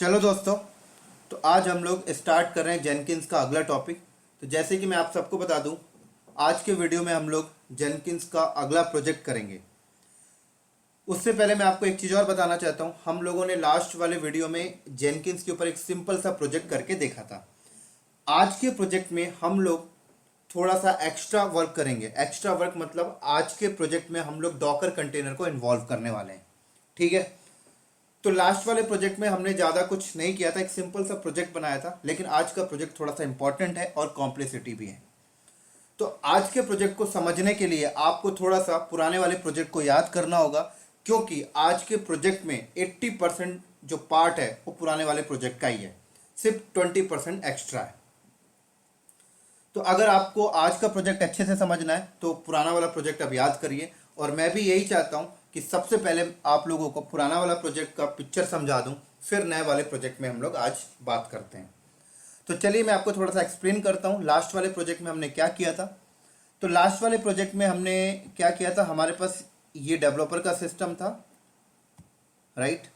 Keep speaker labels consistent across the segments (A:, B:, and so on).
A: चलो दोस्तों, तो आज हम लोग स्टार्ट कर रहे हैं जेनकिंस का अगला टॉपिक। तो जैसे कि मैं आप सबको बता दूं, आज के वीडियो में हम लोग जेनकिंस का अगला प्रोजेक्ट करेंगे। उससे पहले मैं आपको एक चीज़ और बताना चाहता हूं। हम लोगों ने लास्ट वाले वीडियो में जेनकिंस के ऊपर एक सिंपल सा प्रोजेक्ट करके देखा था। आज के प्रोजेक्ट में हम लोग थोड़ा सा एक्स्ट्रा वर्क करेंगे। एक्स्ट्रा वर्क मतलब आज के प्रोजेक्ट में हम लोग डॉकर कंटेनर को इन्वॉल्व करने वाले हैं। ठीक है। तो लास्ट वाले प्रोजेक्ट में हमने ज़्यादा कुछ नहीं किया था, एक सिंपल सा प्रोजेक्ट बनाया था। लेकिन आज का प्रोजेक्ट थोड़ा सा इंपॉर्टेंट है और कॉम्प्लेक्सिटी भी है। तो आज के प्रोजेक्ट को समझने के लिए आपको थोड़ा सा पुराने वाले प्रोजेक्ट को याद करना होगा, क्योंकि आज के प्रोजेक्ट में 80% जो पार्ट है वो पुराने वाले प्रोजेक्ट का ही है, सिर्फ 20% एक्स्ट्रा है। तो अगर आपको आज का प्रोजेक्ट अच्छे से समझना है तो पुराना वाला प्रोजेक्ट अब याद करिए। और मैं भी यही चाहता हूं कि सबसे पहले आप लोगों को पुराना वाला प्रोजेक्ट का पिक्चर समझा दूं, फिर नए वाले प्रोजेक्ट में हम लोग आज बात करते हैं। तो चलिए मैं आपको थोड़ा सा एक्सप्लेन करता हूं लास्ट वाले प्रोजेक्ट में हमने क्या किया था। तो लास्ट वाले प्रोजेक्ट में हमने क्या किया था, हमारे पास ये डेवलपर का सिस्टम था, राइट।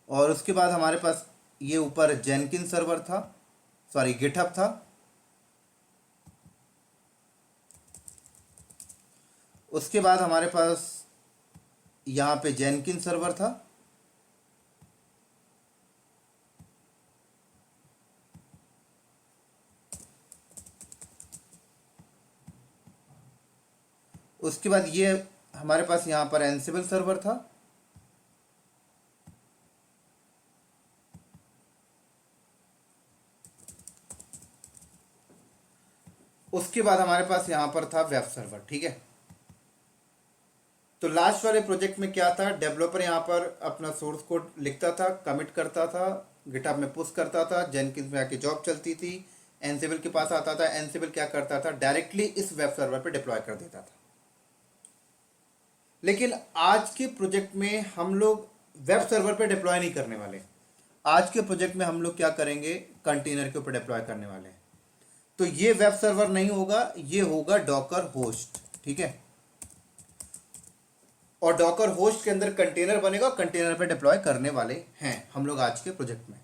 A: और उसके बाद हमारे पास ये ऊपर जेनकिन सर्वर था, सॉरी गिटहब था। उसके बाद हमारे पास यहाँ पे जेनकिन सर्वर था। उसके बाद ये हमारे पास यहाँ पर एंसिबल सर्वर था। उसके बाद हमारे पास यहाँ पर था वेब सर्वर। ठीक है। तो लास्ट वाले प्रोजेक्ट में क्या था, डेवलपर यहाँ पर अपना सोर्स कोड लिखता था, कमिट करता था, गिटहब में पुश करता था, जेनकिंस में आके जॉब चलती थी, एनसिबल के पास आता था। एनसिबल क्या करता था, डायरेक्टली इस वेब सर्वर पे डिप्लॉय कर देता था। लेकिन आज के प्रोजेक्ट में हम लोग वेब सर्वर पे डिप्लॉय नहीं करने वाले। आज के प्रोजेक्ट में हम लोग क्या करेंगे, कंटेनर के ऊपर डिप्लॉय करने वाले हैं। तो ये वेब सर्वर नहीं होगा, ये होगा डॉकर होस्ट। ठीक है। और डॉकर होस्ट के अंदर कंटेनर बनेगा, कंटेनर पे डिप्लॉय करने वाले हैं हम लोग आज के प्रोजेक्ट में।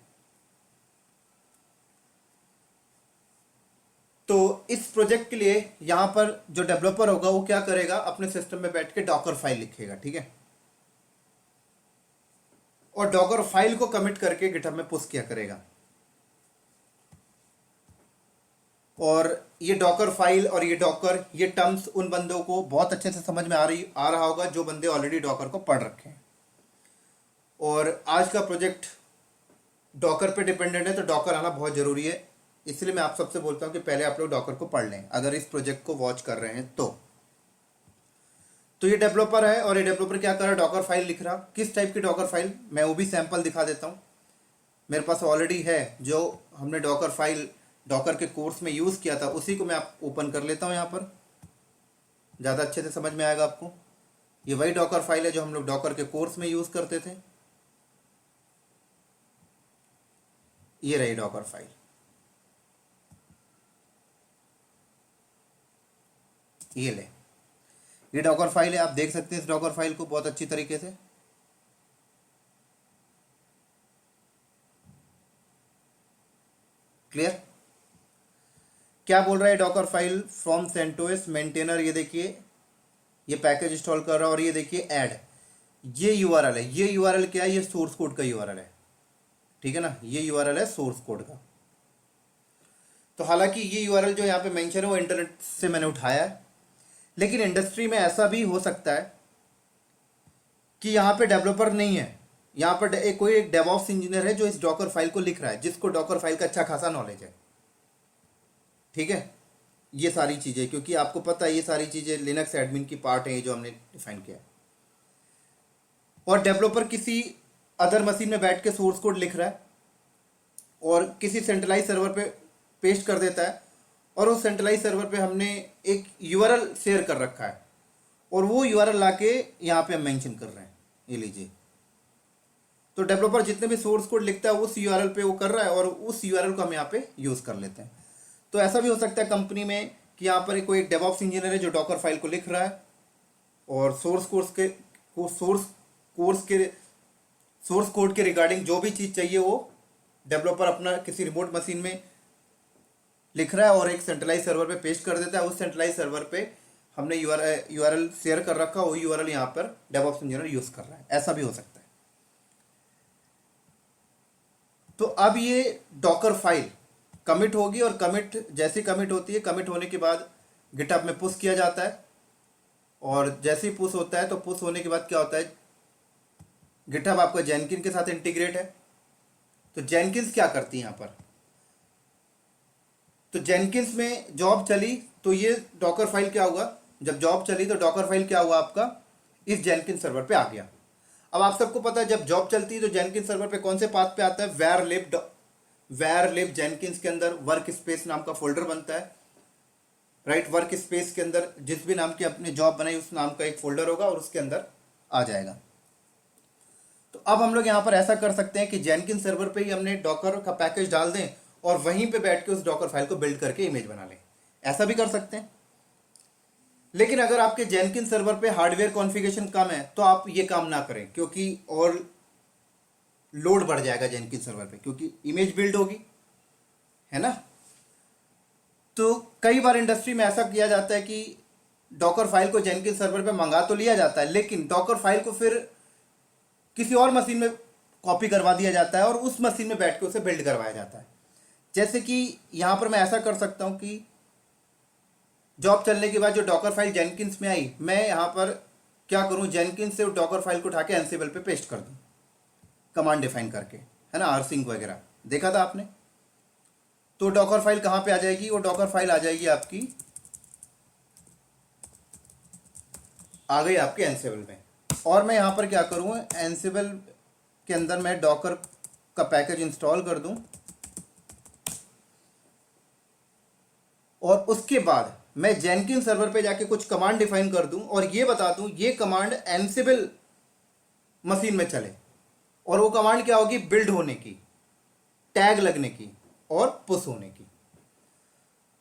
A: तो इस प्रोजेक्ट के लिए यहां पर जो डेवलपर होगा वो क्या करेगा, अपने सिस्टम में बैठ के डॉकर फाइल लिखेगा। ठीक है। और डॉकर फाइल को कमिट करके गिटहब में पुश किया करेगा। और ये डॉकर फाइल और ये डॉकर, ये टर्म्स उन बंदों को बहुत अच्छे से समझ में आ रहा होगा जो बंदे ऑलरेडी डॉकर को पढ़ रखे हैं। और आज का प्रोजेक्ट डॉकर पे डिपेंडेंट है, तो डॉकर आना बहुत ज़रूरी है। इसलिए मैं आप सबसे बोलता हूं कि पहले आप लोग डॉकर को पढ़ लें अगर इस प्रोजेक्ट को वॉच कर रहे हैं तो ये डेवलपर है और ये डेवलपर क्या कर रहा है, डॉकर फाइल लिख रहा। किस टाइप की डॉकर फाइल, मैं वो भी सैंपल दिखा देता हूँ। मेरे पास ऑलरेडी है जो हमने डॉकर फाइल डॉकर के कोर्स में यूज़ किया था, उसी को मैं आप ओपन कर लेता हूँ यहाँ पर, ज़्यादा अच्छे से समझ में आएगा आपको। ये वही डॉकर फाइल है जो हम लोग डॉकर के कोर्स में यूज़ करते थे। ये रही डॉकर फाइल। ये ले, ये डॉकर फाइल है। आप देख सकते हैं इस डॉकर फाइल को बहुत अच्छी तरीके से। क्लियर। क्या बोल रहा है Dockerfile from CentOS maintainer, ये देखिए ये पैकेज इंस्टॉल कर रहा है। और ये देखिए ऐड, ये यूआरएल है। ये यूआरएल क्या है, ये सोर्स कोड का यूआरएल है। ठीक है ना, ये यूआरएल है सोर्स कोड का। तो हालांकि ये यूआरएल जो यहाँ पे मेंशन है वो इंटरनेट से मैंने उठाया है, लेकिन इंडस्ट्री में ऐसा भी हो सकता है कि यहाँ पे डेवलपर नहीं है, यहाँ पर कोई एक डेवऑप्स इंजीनियर है जो इस डॉकर फाइल को लिख रहा है, जिसको डॉकर फाइल का अच्छा खासा नॉलेज है। ठीक है। ये सारी चीज़ें, क्योंकि आपको पता है ये सारी चीज़ें लिनक्स एडमिन की पार्ट है, ये जो हमने डिफाइन किया है। और डेवलपर किसी अदर मशीन में बैठ के सोर्स कोड लिख रहा है और किसी सेंट्रलाइज सर्वर पे पेस्ट कर देता है, और उस सेंट्रलाइज सर्वर पे हमने एक यूआरएल शेयर कर रखा है, और वो यूआरएल लाके यहाँ पे हम मेंशन कर रहे हैं। ये लीजिए, तो डेवलपर जितने भी सोर्स कोड लिखता है उस यूआरएल पे वो कर रहा है, और उस यूआरएल को हम यहाँ पे यूज़ कर लेते हैं। तो ऐसा भी हो सकता है कंपनी में कि यहाँ पर कोई एक डेवऑप्स इंजीनियर है जो डॉकर फाइल को लिख रहा है, और सोर्स कोड के रिगार्डिंग जो भी चीज़ चाहिए वो डेवलपर अपना किसी रिमोट मशीन में लिख रहा है और एक सेंट्रलाइज सर्वर पे पेस्ट कर देता है। उस सेंट्रलाइज सर्वर पे हमने यूआरएल शेयर कर रखा, वही यूआरएल यहाँ पर डेवऑप्स इंजीनियर यूज़ कर रहा है। ऐसा भी हो सकता है। तो अब ये डॉकर फाइल कमिट होगी और कमिट जैसी कमिट होती है, कमिट होने के बाद गिटहब में पुश किया जाता है और जैसे ही पुश होता है तो पुश होने के बाद क्या होता है, गिटहब आपका जेनकिंस के साथ इंटीग्रेट है। तो जेनकिंस क्या करती है यहाँ पर, तो जेनकिंस में जॉब चली तो ये डॉकर फाइल क्या हुआ, जब जॉब चली तो डॉकर फाइल क्या हुआ आपका इस जेनकिंस सर्वर पे आ गया। अब आप सबको पता है जब जॉब चलती है तो जेनकिंस सर्वर पे कौन से पाथ पे आता है, वेर लिब जेनकिंस के अंदर वर्क स्पेस नाम का फोल्डर बनता है, राइट। वर्क स्पेस के अंदर जिस भी नाम की अपनी जॉब बनाई उस नाम का एक फोल्डर होगा और उसके अंदर आ जाएगा। तो अब हम लोग यहाँ पर ऐसा कर सकते हैं कि जेनकिंस सर्वर पे ही हमने डॉकर का पैकेज डाल दें और वहीं पे बैठ के उस डॉकर फाइल को बिल्ड करके इमेज बना लें, ऐसा भी कर सकते हैं। लेकिन अगर आपके जेनकिंस सर्वर पे हार्डवेयर कॉन्फ़िगरेशन कम है तो आप ये काम ना करें, क्योंकि और लोड बढ़ जाएगा जेनकिंस सर्वर पे, क्योंकि इमेज बिल्ड होगी, है ना। तो कई बार इंडस्ट्री में ऐसा किया जाता है कि डॉकर फाइल को जेनकिंस सर्वर पे मंगा तो लिया जाता है, लेकिन डॉकर फाइल को फिर किसी और मशीन में कॉपी करवा दिया जाता है और उस मशीन में बैठ के उसे बिल्ड करवाया जाता है। जैसे कि यहाँ पर मैं ऐसा कर सकता हूँ कि जॉब चलने के बाद जो डॉकर फाइल जेनकिंस में आई, मैं यहाँ पर क्या करूँ, जेनकिंस से डॉकर फाइल को उठा के एनसिबल पे पेस्ट कर दूँ कमांड डिफाइन करके, है ना, rsync वगैरह देखा था आपने। तो डॉकर फाइल कहाँ पे आ जाएगी, वो डॉकर फाइल आ जाएगी आपकी, आ गई आपके एनसिबल में। और मैं यहाँ पर क्या करूँ, एनसिबल के अंदर मैं डॉकर का पैकेज इंस्टॉल कर दूँ और उसके बाद मैं जेनकिंस सर्वर पे जाके कुछ कमांड डिफाइन कर दूं और ये बता दूं ये कमांड एनसिबल मशीन में चले। और वो कमांड क्या होगी, बिल्ड होने की, टैग लगने की और पुश होने की।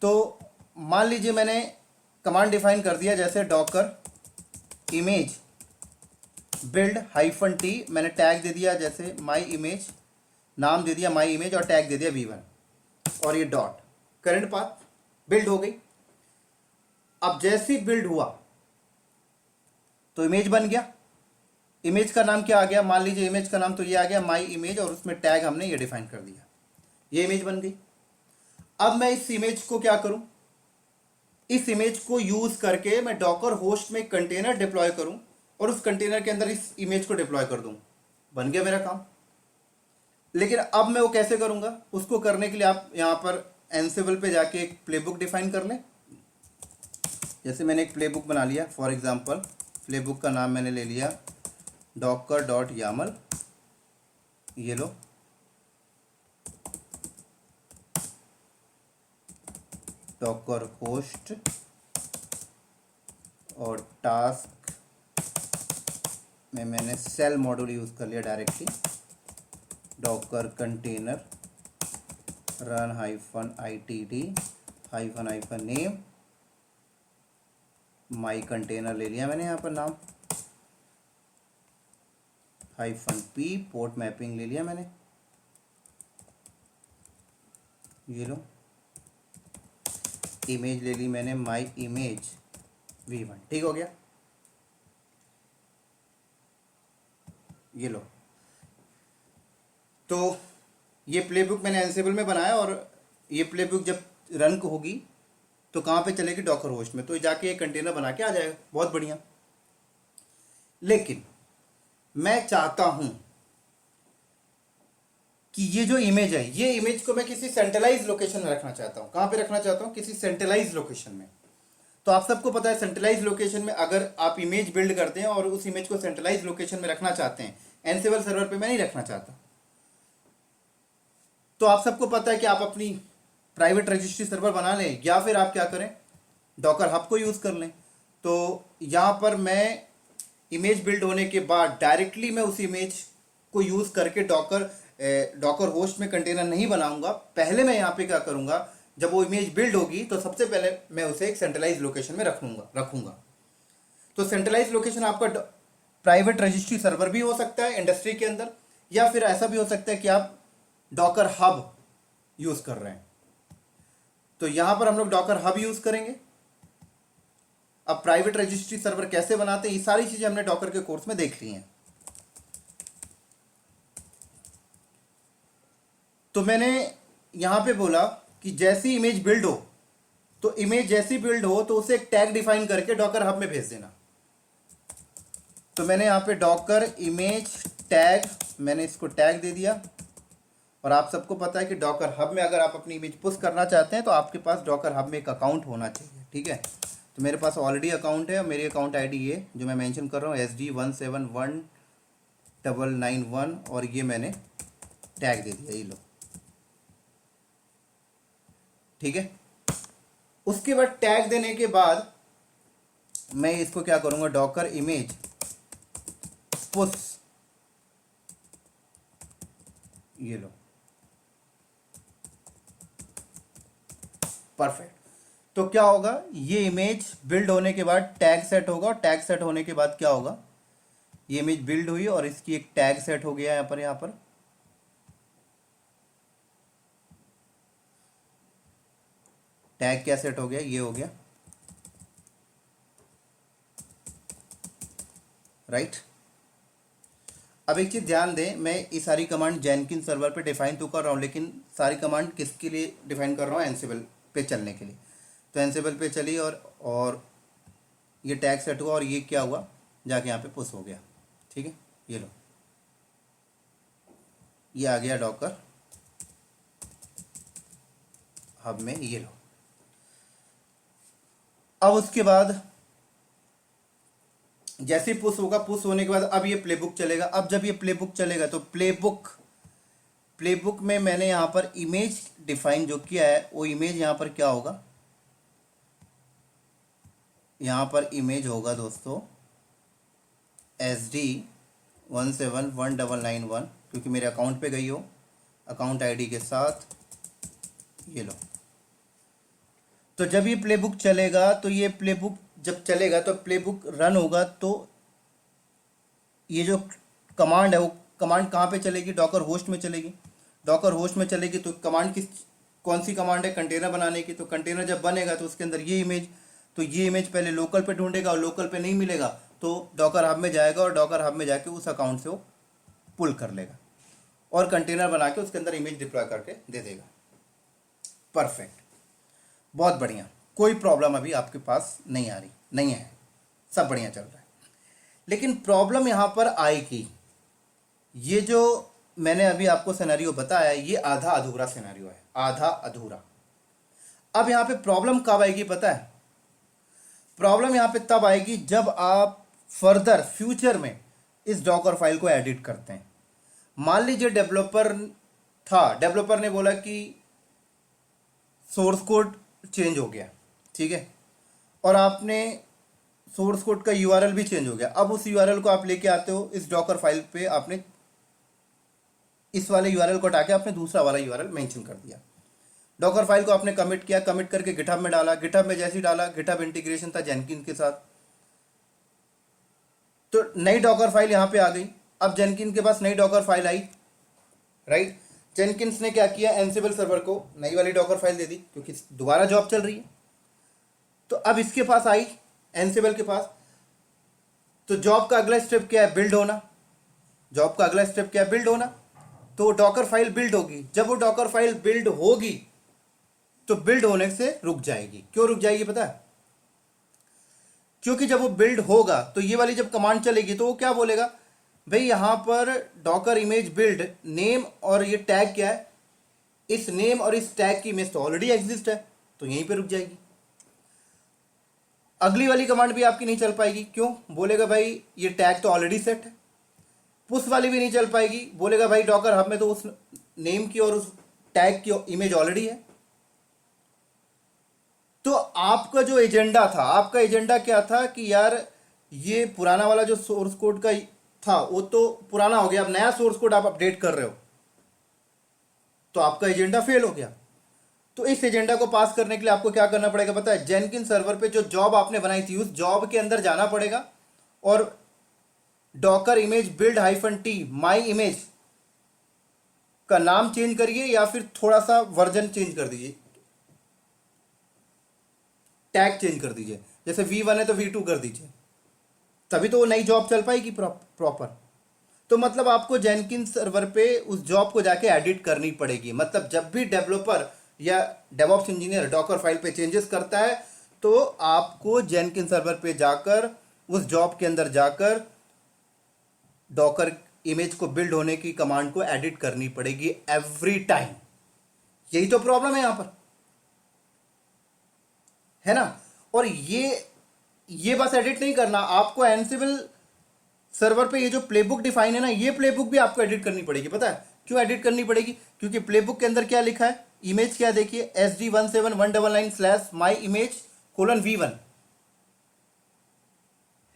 A: तो मान लीजिए मैंने कमांड डिफाइन कर दिया, जैसे डॉकर इमेज बिल्ड -t, मैंने टैग दे दिया जैसे माई इमेज, नाम दे दिया माई इमेज और टैग दे दिया v1 और ये डॉट करंट पाथ, बिल्ड हो गई। अब जैसे ही बिल्ड हुआ तो इमेज बन गया। इमेज का नाम क्या आ गया, मान लीजिए इमेज का नाम तो ये आ गया माई इमेज और उसमें टैग हमने ये डिफाइन कर दिया, ये इमेज बन गई। अब मैं इस इमेज को क्या करूं, इस इमेज को यूज करके मैं डॉकर होस्ट में कंटेनर डिप्लॉय करूं और उस कंटेनर के अंदर इस इमेज को डिप्लॉय कर दूं, बन गया मेरा काम। लेकिन अब मैं वो कैसे करूंगा, उसको करने के लिए आप यहां पर एनसिबल पे जाके एक प्लेबुक डिफाइन कर लें। जैसे मैंने एक प्लेबुक बना लिया, फॉर एग्जांपल प्लेबुक का नाम मैंने ले लिया docker.yaml, ये लो, डॉकर होस्ट और टास्क में मैंने सेल मॉड्यूल यूज कर लिया directly, docker container run -itd -name, my container ले लिया मैंने यहाँ पर नाम, -p पोर्ट मैपिंग ले लिया मैंने, ये लो, इमेज ले ली मैंने माई इमेज v1, ठीक हो गया। ये लो, तो ये प्लेबुक मैंने एनसिबल में बनाया और ये प्लेबुक जब रन होगी तो कहाँ पे चलेगी, डॉकर होस्ट में, तो जाके एक कंटेनर बना के आ जाएगा, बहुत बढ़िया। लेकिन मैं चाहता हूं कि ये जो इमेज है, ये इमेज को मैं किसी सेंट्रलाइज लोकेशन में रखना चाहता हूं। कहाँ पे रखना चाहता हूं, किसी सेंट्रलाइज लोकेशन में। तो आप सबको पता है सेंट्रलाइज लोकेशन में अगर आप इमेज बिल्ड करते हैं और उस इमेज को सेंट्रलाइज लोकेशन में रखना चाहते हैं, एनसिबल सर्वर पे मैं नहीं रखना चाहता, तो आप सबको पता है कि आप अपनी प्राइवेट रजिस्ट्री सर्वर बना लें या फिर आप क्या करें, डॉकर हब को यूज कर लें। तो यहां पर मैं इमेज बिल्ड होने के बाद डायरेक्टली मैं उस इमेज को यूज करके डॉकर होस्ट में कंटेनर नहीं बनाऊंगा। पहले मैं यहाँ पे क्या करूंगा, जब वो इमेज बिल्ड होगी तो सबसे पहले मैं उसे एक सेंट्रलाइज लोकेशन में रखूंगा। तो सेंट्रलाइज लोकेशन आपका प्राइवेट रजिस्ट्री सर्वर भी हो सकता है इंडस्ट्री के अंदर, या फिर ऐसा भी हो सकता है कि आप डॉकर हब यूज कर रहे हैं। तो यहां पर हम लोग डॉकर हब यूज करेंगे। अब प्राइवेट रजिस्ट्री सर्वर कैसे बनाते हैं, ये सारी चीजें हमने डॉकर के कोर्स में देख ली हैं। तो मैंने यहां पे बोला कि जैसी इमेज बिल्ड हो, तो इमेज जैसी बिल्ड हो तो उसे एक टैग डिफाइन करके डॉकर हब में भेज देना। तो मैंने यहां पे डॉकर इमेज टैग, मैंने इसको टैग दे दिया। और आप सबको पता है कि डॉकर हब में अगर आप अपनी इमेज पुश करना चाहते हैं तो आपके पास डॉकर हब में एक अकाउंट होना चाहिए, ठीक है। तो मेरे पास ऑलरेडी अकाउंट है और मेरी अकाउंट आईडी ये जो मैं मेंशन कर रहा हूँ SD171991, और ये मैंने टैग दे दिया, ये लो, ठीक है। उसके बाद टैग देने के बाद मैं इसको क्या करूंगा, डॉकर इमेज पुश, ये लो, परफेक्ट। तो क्या होगा, ये इमेज बिल्ड होने के बाद टैग सेट होगा, और टैग सेट होने के बाद क्या होगा, ये इमेज बिल्ड हुई और इसकी एक टैग सेट हो गया यहां पर टैग क्या सेट हो गया, ये हो गया, राइट। अब एक चीज ध्यान दें, मैं ये सारी कमांड जेनकिन सर्वर पे डिफाइन तो कर रहा हूँ, लेकिन सारी कमांड किसके लिए डिफाइन कर रहा हूँ, एनसिबल पे चलने के लिए। तो एनसिबल पे चली और ये टैग सेट हुआ और ये क्या हुआ, जाके यहाँ पे पुश हो गया, ठीक है। ये लो, ये आ गया डॉकर हब में, ये लो। अब उसके बाद जैसे ही पुश होगा, पुश होने के बाद अब ये प्लेबुक चलेगा। अब जब ये प्लेबुक चलेगा तो प्लेबुक में मैंने यहां पर इमेज डिफाइन जो किया है, वो इमेज यहां पर क्या होगा, यहां पर इमेज होगा दोस्तों SD171991, क्योंकि मेरे अकाउंट पे गई हो अकाउंट आईडी के साथ, ये लो। तो जब ये प्लेबुक चलेगा, तो ये प्लेबुक जब चलेगा तो प्लेबुक रन होगा, तो ये जो कमांड है वो कमांड कहाँ पे चलेगी, डॉकर होस्ट में चलेगी। डॉकर होस्ट में चलेगी तो कमांड कौन सी कमांड है, कंटेनर बनाने की। तो कंटेनर जब बनेगा तो उसके अंदर ये इमेज, तो ये इमेज पहले लोकल पे ढूंढेगा और लोकल पे नहीं मिलेगा तो डॉकर हब में जाएगा और डॉकर हब में जाके उस अकाउंट से वो पुल कर लेगा और कंटेनर बना के उसके अंदर इमेज डिप्लॉय करके दे देगा। परफेक्ट, बहुत बढ़िया, कोई प्रॉब्लम अभी आपके पास नहीं आ रही, नहीं है, सब बढ़िया चल रहा है। लेकिन प्रॉब्लम यहां पर आएगी, ये जो मैंने अभी आपको सिनेरियो बताया ये आधा अधूरा सिनेरियो है, आधा अधूरा। अब यहां पे प्रॉब्लम कब आएगी पता है, प्रॉब्लम यहां पे तब आएगी जब आप फर्दर फ्यूचर में इस डॉकर फाइल को एडिट करते हैं। मान लीजिए डेवलपर था, डेवलपर ने बोला कि सोर्स कोड चेंज हो गया, ठीक है, और आपने सोर्स कोड का यूआरएल भी चेंज हो गया। अब उस यूआरएल को आप लेके आते हो इस डॉकर फाइल पे, आपने इस वाले यूआरएल को हटा के आपने दूसरा वाला यूआरएल मेंशन कर दिया। डॉकर फाइल को आपने कमिट किया, कमिट करके गिटहब में डाला, गिटहब में जैसे ही डाला, गिटहब इंटीग्रेशन था जेनकिंस के साथ, तो नई डॉकर फाइल यहां पे आ गई। अब जेनकिंस के पास नई डॉकर फाइल आई, राइट। जेनकिंस ने क्या किया, एनसिबल सर्वर को नई वाली डॉकर फाइल दे दी क्योंकि दोबारा जॉब चल रही है। तो अब इसके पास आई, एनसिबल के पास, तो जॉब का अगला स्टेप क्या है, बिल्ड होना। जॉब का अगला स्टेप क्या है, बिल्ड होना। तो डॉकर फाइल बिल्ड होगी, जब वो डॉकर फाइल बिल्ड होगी तो बिल्ड होने से रुक जाएगी। क्यों रुक जाएगी पता है, क्योंकि जब वो बिल्ड होगा तो ये वाली जब कमांड चलेगी तो वो क्या बोलेगा, भाई यहां पर डॉकर इमेज बिल्ड नेम और ये टैग क्या है, इस नेम और इस टैग की इमेज तो ऑलरेडी एग्जिस्ट है, तो यहीं पे रुक जाएगी। अगली वाली कमांड भी आपकी नहीं चल पाएगी, क्यों, बोलेगा भाई ये टैग तो ऑलरेडी सेट है। पुश वाली भी नहीं चल पाएगी, बोलेगा भाई डॉकर हब में तो उस नेम की और उस टैग की इमेज ऑलरेडी है। तो आपका जो एजेंडा था, आपका एजेंडा क्या था कि यार ये पुराना वाला जो सोर्स कोड का था वो तो पुराना हो गया, अब नया सोर्स कोड आप अपडेट कर रहे हो, तो आपका एजेंडा फेल हो गया। तो इस एजेंडा को पास करने के लिए आपको क्या करना पड़ेगा पता है? जेनकिंस सर्वर पे जो जॉब आपने बनाई थी उस जॉब के अंदर जाना पड़ेगा और Docker image build -t my image का नाम चेंज करिए या फिर थोड़ा सा वर्जन चेंज कर दीजिए, टैग चेंज कर दीजिए। जैसे V1 है तो V2 कर दीजिए, तभी तो वो नई जॉब चल पाएगी प्रॉपर। तो मतलब आपको जेनकिंस सर्वर पे उस जॉब को जाके एडिट करनी पड़ेगी। मतलब जब भी डेवलपर या डेवऑप्स इंजीनियर डॉकर फाइल पे चेंजेस करता है तो आपको जेनकिंस सर्वर पे जाकर उस जॉब के अंदर जाकर डॉकर इमेज को बिल्ड होने की कमांड को एडिट करनी पड़ेगी एवरी टाइम। यही तो प्रॉब्लम है यहां पर, है ना। और ये बस एडिट नहीं करना, आपको एनसिबल सर्वर पे ये जो प्लेबुक डिफाइन है ना, ये प्लेबुक भी आपको एडिट करनी पड़ेगी। पता है क्यों एडिट करनी पड़ेगी? क्योंकि प्लेबुक के अंदर क्या लिखा है, इमेज क्या देखिए, SD17199/myimage:V1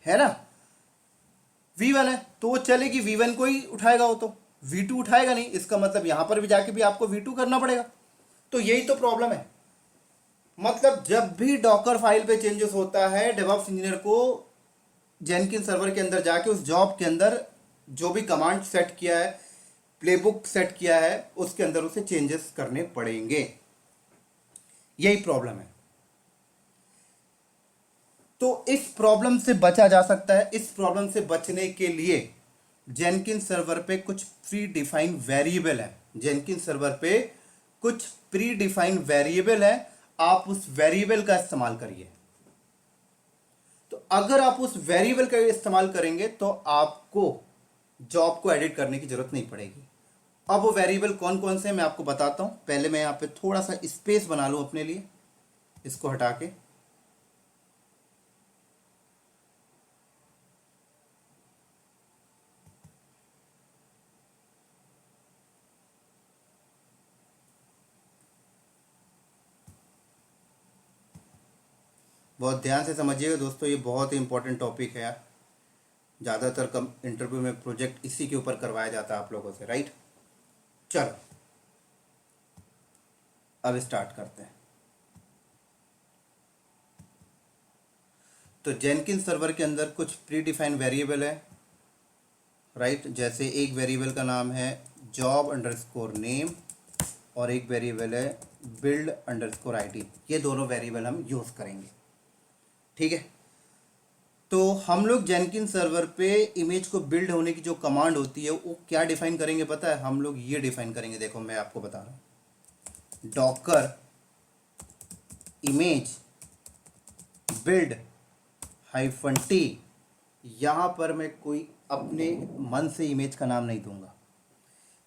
A: है ना। V1 है तो वो चलेगी, V1 को ही उठाएगा वो, तो V2 उठाएगा नहीं। इसका मतलब यहां पर भी जाके भी आपको V2 करना पड़ेगा। तो यही तो प्रॉब्लम है। मतलब जब भी डॉकर फाइल पे चेंजेस होता है, डेवऑप्स इंजीनियर को जेनकिंस सर्वर के अंदर जाके उस जॉब के अंदर जो भी कमांड सेट किया है, प्लेबुक सेट किया है, उसके अंदर उसे चेंजेस करने पड़ेंगे। यही प्रॉब्लम है। तो इस प्रॉब्लम से बचा जा सकता है। इस प्रॉब्लम से बचने के लिए जेनकिंस सर्वर पे कुछ प्री डिफाइन वेरिएबल है। जेनकिंस सर्वर पे कुछ प्री डिफाइन वेरिएबल है, आप उस वेरिएबल का इस्तेमाल करिए। तो अगर आप उस वेरिएबल का इस्तेमाल करेंगे तो आपको जॉब को एडिट करने की जरूरत नहीं पड़ेगी। अब वो वेरिएबल कौन कौन से हैं मैं आपको बताता हूं। पहले मैं यहां पे थोड़ा सा स्पेस बना लूं अपने लिए, इसको हटा के। बहुत ध्यान से समझिएगा दोस्तों, ये बहुत ही इंपॉर्टेंट टॉपिक है यार। ज़्यादातर कम इंटरव्यू में प्रोजेक्ट इसी के ऊपर करवाया जाता है आप लोगों से, राइट। चलो अब स्टार्ट करते हैं। तो जेनकिंस सर्वर के अंदर कुछ प्री डिफाइंड वेरिएबल है, राइट। जैसे एक वेरिएबल का नाम है job_name और एक वेरिएबल है build_id। ये दोनों वेरिएबल हम यूज़ करेंगे, ठीक है। तो हम लोग जेनकिंस सर्वर पे इमेज को बिल्ड होने की जो कमांड होती है वो क्या डिफाइन करेंगे पता है? हम लोग ये डिफाइन करेंगे, देखो मैं आपको बता रहा हूँ। डॉकर इमेज बिल्ड -t, यहां पर मैं कोई अपने मन से इमेज का नाम नहीं दूंगा,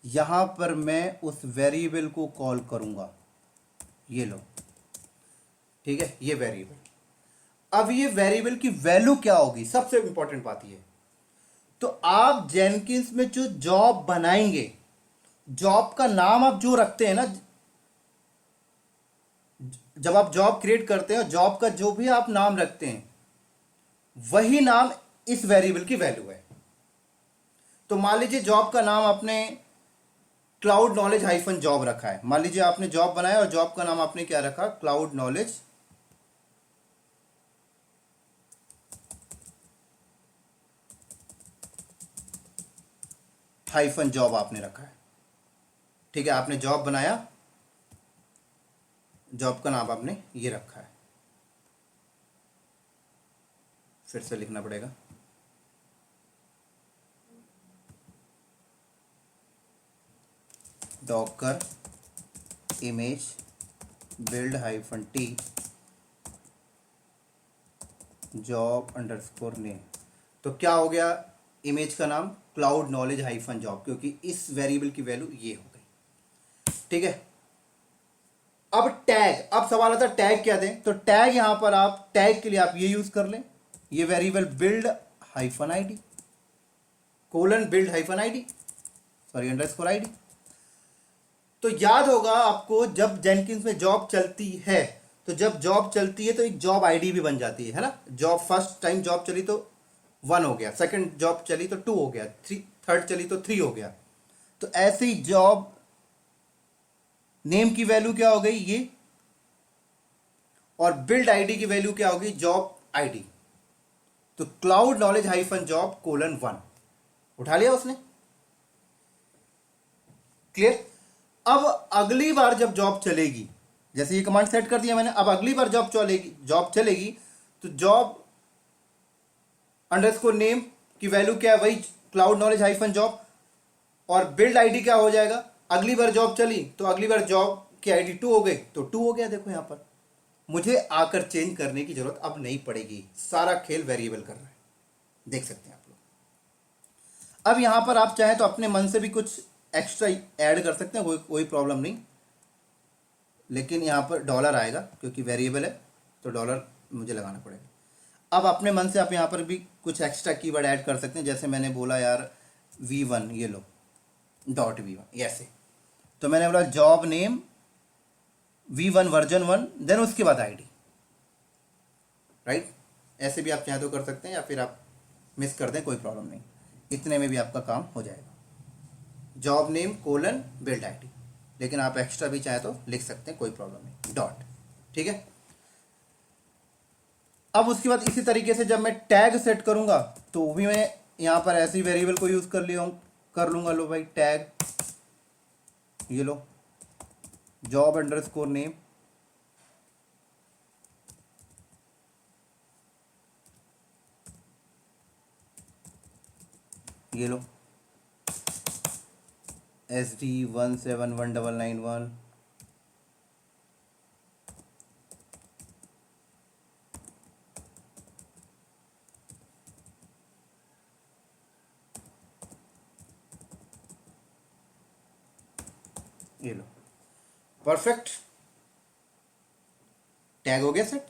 A: यहां पर मैं उस वेरिएबल को कॉल करूंगा। ये लो, ठीक है, ये वेरिएबल। अब ये वेरिएबल की वैल्यू क्या होगी, सबसे इंपॉर्टेंट बात ये। तो आप जेनकिंस में जो जॉब बनाएंगे, जॉब का नाम आप जो रखते हैं ना, जब आप जॉब क्रिएट करते हैं, जॉब का जो भी आप नाम रखते हैं वही नाम इस वेरिएबल की वैल्यू है। तो मान लीजिए जॉब का नाम आपने क्लाउड नॉलेज -जॉब रखा है। मान लीजिए आपने जॉब बनाया और जॉब का नाम आपने क्या रखा, क्लाउड नॉलेज -जॉब आपने रखा है, ठीक है। आपने जॉब बनाया, जॉब का नाम आपने ये रखा है। फिर से लिखना पड़ेगा, Docker image build -t job_name। तो क्या हो गया, इमेज का नाम क्लाउड नॉलेज -जॉब, क्योंकि इस वेरिएबल की वैल्यू ये हो गई, ठीक है। अब टैग, अब सवाल आता है टैग क्या दें। तो टैग यहां पर आप टैग के लिए आप ये यूज कर लें, ये variable build -id colon build -id sorry _id। तो याद होगा आपको, जब जेनकिंस में जॉब चलती है तो जब जॉब चलती है तो एक जॉब आईडी भी बन जाती है ना। जॉब फर्स्ट टाइम जॉब चली तो 1 हो गया, सेकंड जॉब चली तो 2 हो गया, थर्ड चली तो 3 हो गया। तो ऐसे ही जॉब नेम की वैल्यू क्या हो गई, ये और बिल्ड आईडी की वैल्यू क्या होगी, जॉब आईडी। तो cloud knowledge hyphen job colon 1 उठा लिया उसने। क्लियर। अब अगली बार जब जॉब चलेगी, जैसे ये कमांड सेट कर दिया मैंने, अब अगली बार जॉब चलेगी तो जॉब अंडरस्कोर नेम की वैल्यू क्या है, वही क्लाउड नॉलेज हाइफन जॉब, और बिल्ड आईडी क्या हो जाएगा, अगली बार जॉब चली तो अगली बार जॉब की आईडी 2 हो गई तो 2 हो गया। देखो यहां पर मुझे आकर चेंज करने की जरूरत अब नहीं पड़ेगी, सारा खेल वेरिएबल कर रहा है, देख सकते हैं आप लोग। अब यहां पर आप चाहें तो अपने मन से भी कुछ एक्स्ट्रा ऐड कर सकते हैं, कोई प्रॉब्लम नहीं, लेकिन यहां पर डॉलर आएगा क्योंकि वेरिएबल है तो डॉलर मुझे लगाना पड़ेगा। अब अपने मन से आप यहां पर भी कुछ एक्स्ट्रा कीवर्ड ऐड कर सकते हैं, जैसे मैंने बोला यार V1, ये लो डॉट V1 ऐसे, तो मैंने बोला job name V1 version 1 then उसके बाद आईडी, राइट। ऐसे भी आप चाहें तो कर सकते हैं, या फिर आप मिस कर दें, कोई प्रॉब्लम नहीं, इतने में भी आपका काम हो जाएगा। Job name colon build ID, लेकिन आप एक्स्ट्रा भी चाहे तो लिख सकते हैं, कोई प्रॉब्लम नहीं, डॉट, ठीक है। अब उसके बाद इसी तरीके से जब मैं टैग सेट करूंगा तो भी मैं यहां पर ऐसी वेरिएबल को यूज कर लूंगा। लो भाई टैग, ये लो जॉब अंडरस्कोर नेम, ये लो SD171991, ये लो परफेक्ट, टैग हो गया सेट।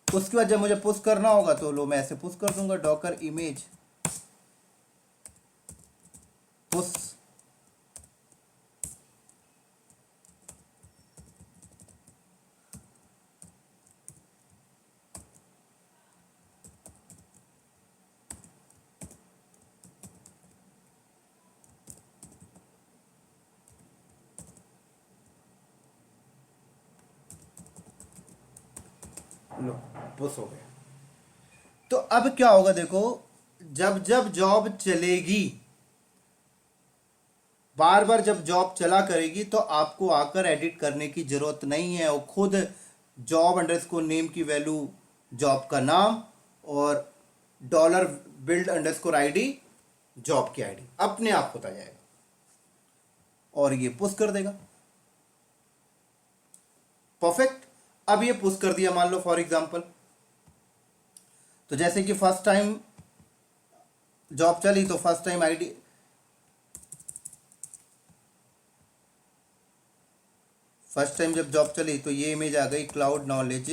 A: उसके बाद जब मुझे पुश करना होगा तो लो मैं ऐसे पुश कर दूंगा, डॉकर इमेज पुश, लो पुश हो गया। तो अब क्या होगा देखो, जब जब जॉब चलेगी, बार बार जब जॉब चला करेगी तो आपको आकर एडिट करने की जरूरत नहीं है, वो खुद जॉब अंडरस्कोर नेम की वैल्यू जॉब का नाम और dollar build underscore ID job की आईडी अपने आप होता जाएगा और ये पुश कर देगा। परफेक्ट। अब ये पुश कर दिया, मान लो फॉर एग्जांपल, तो जैसे कि फर्स्ट टाइम जॉब चली तो first time ID, first time जब जॉब चली तो ये इमेज आ गई क्लाउड नॉलेज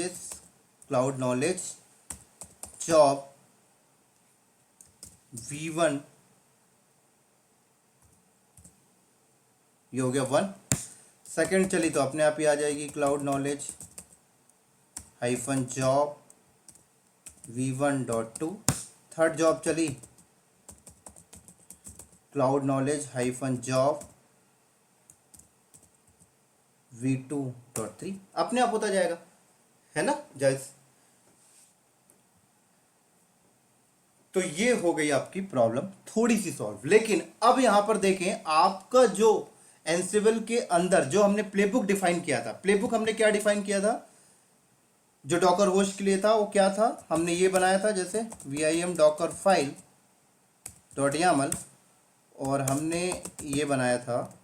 A: जॉब V1, ये हो गया 1। सेकेंड चली तो अपने आप ही आ जाएगी cloud knowledge hyphen job V1.2। Third job चली cloud knowledge hyphen job V2.3, अपने आप होता जाएगा, है ना जायज। तो ये हो गई आपकी प्रॉब्लम थोड़ी सी सॉल्व। लेकिन अब यहां पर देखें, आपका जो एंसिबल के अंदर जो हमने प्लेबुक डिफाइन किया था, प्लेबुक हमने क्या डिफाइन किया था, जो डॉकर होस्ट के लिए था वो क्या था, हमने ये बनाया था जैसे vim docker file .yaml, और हमने ये बनाया था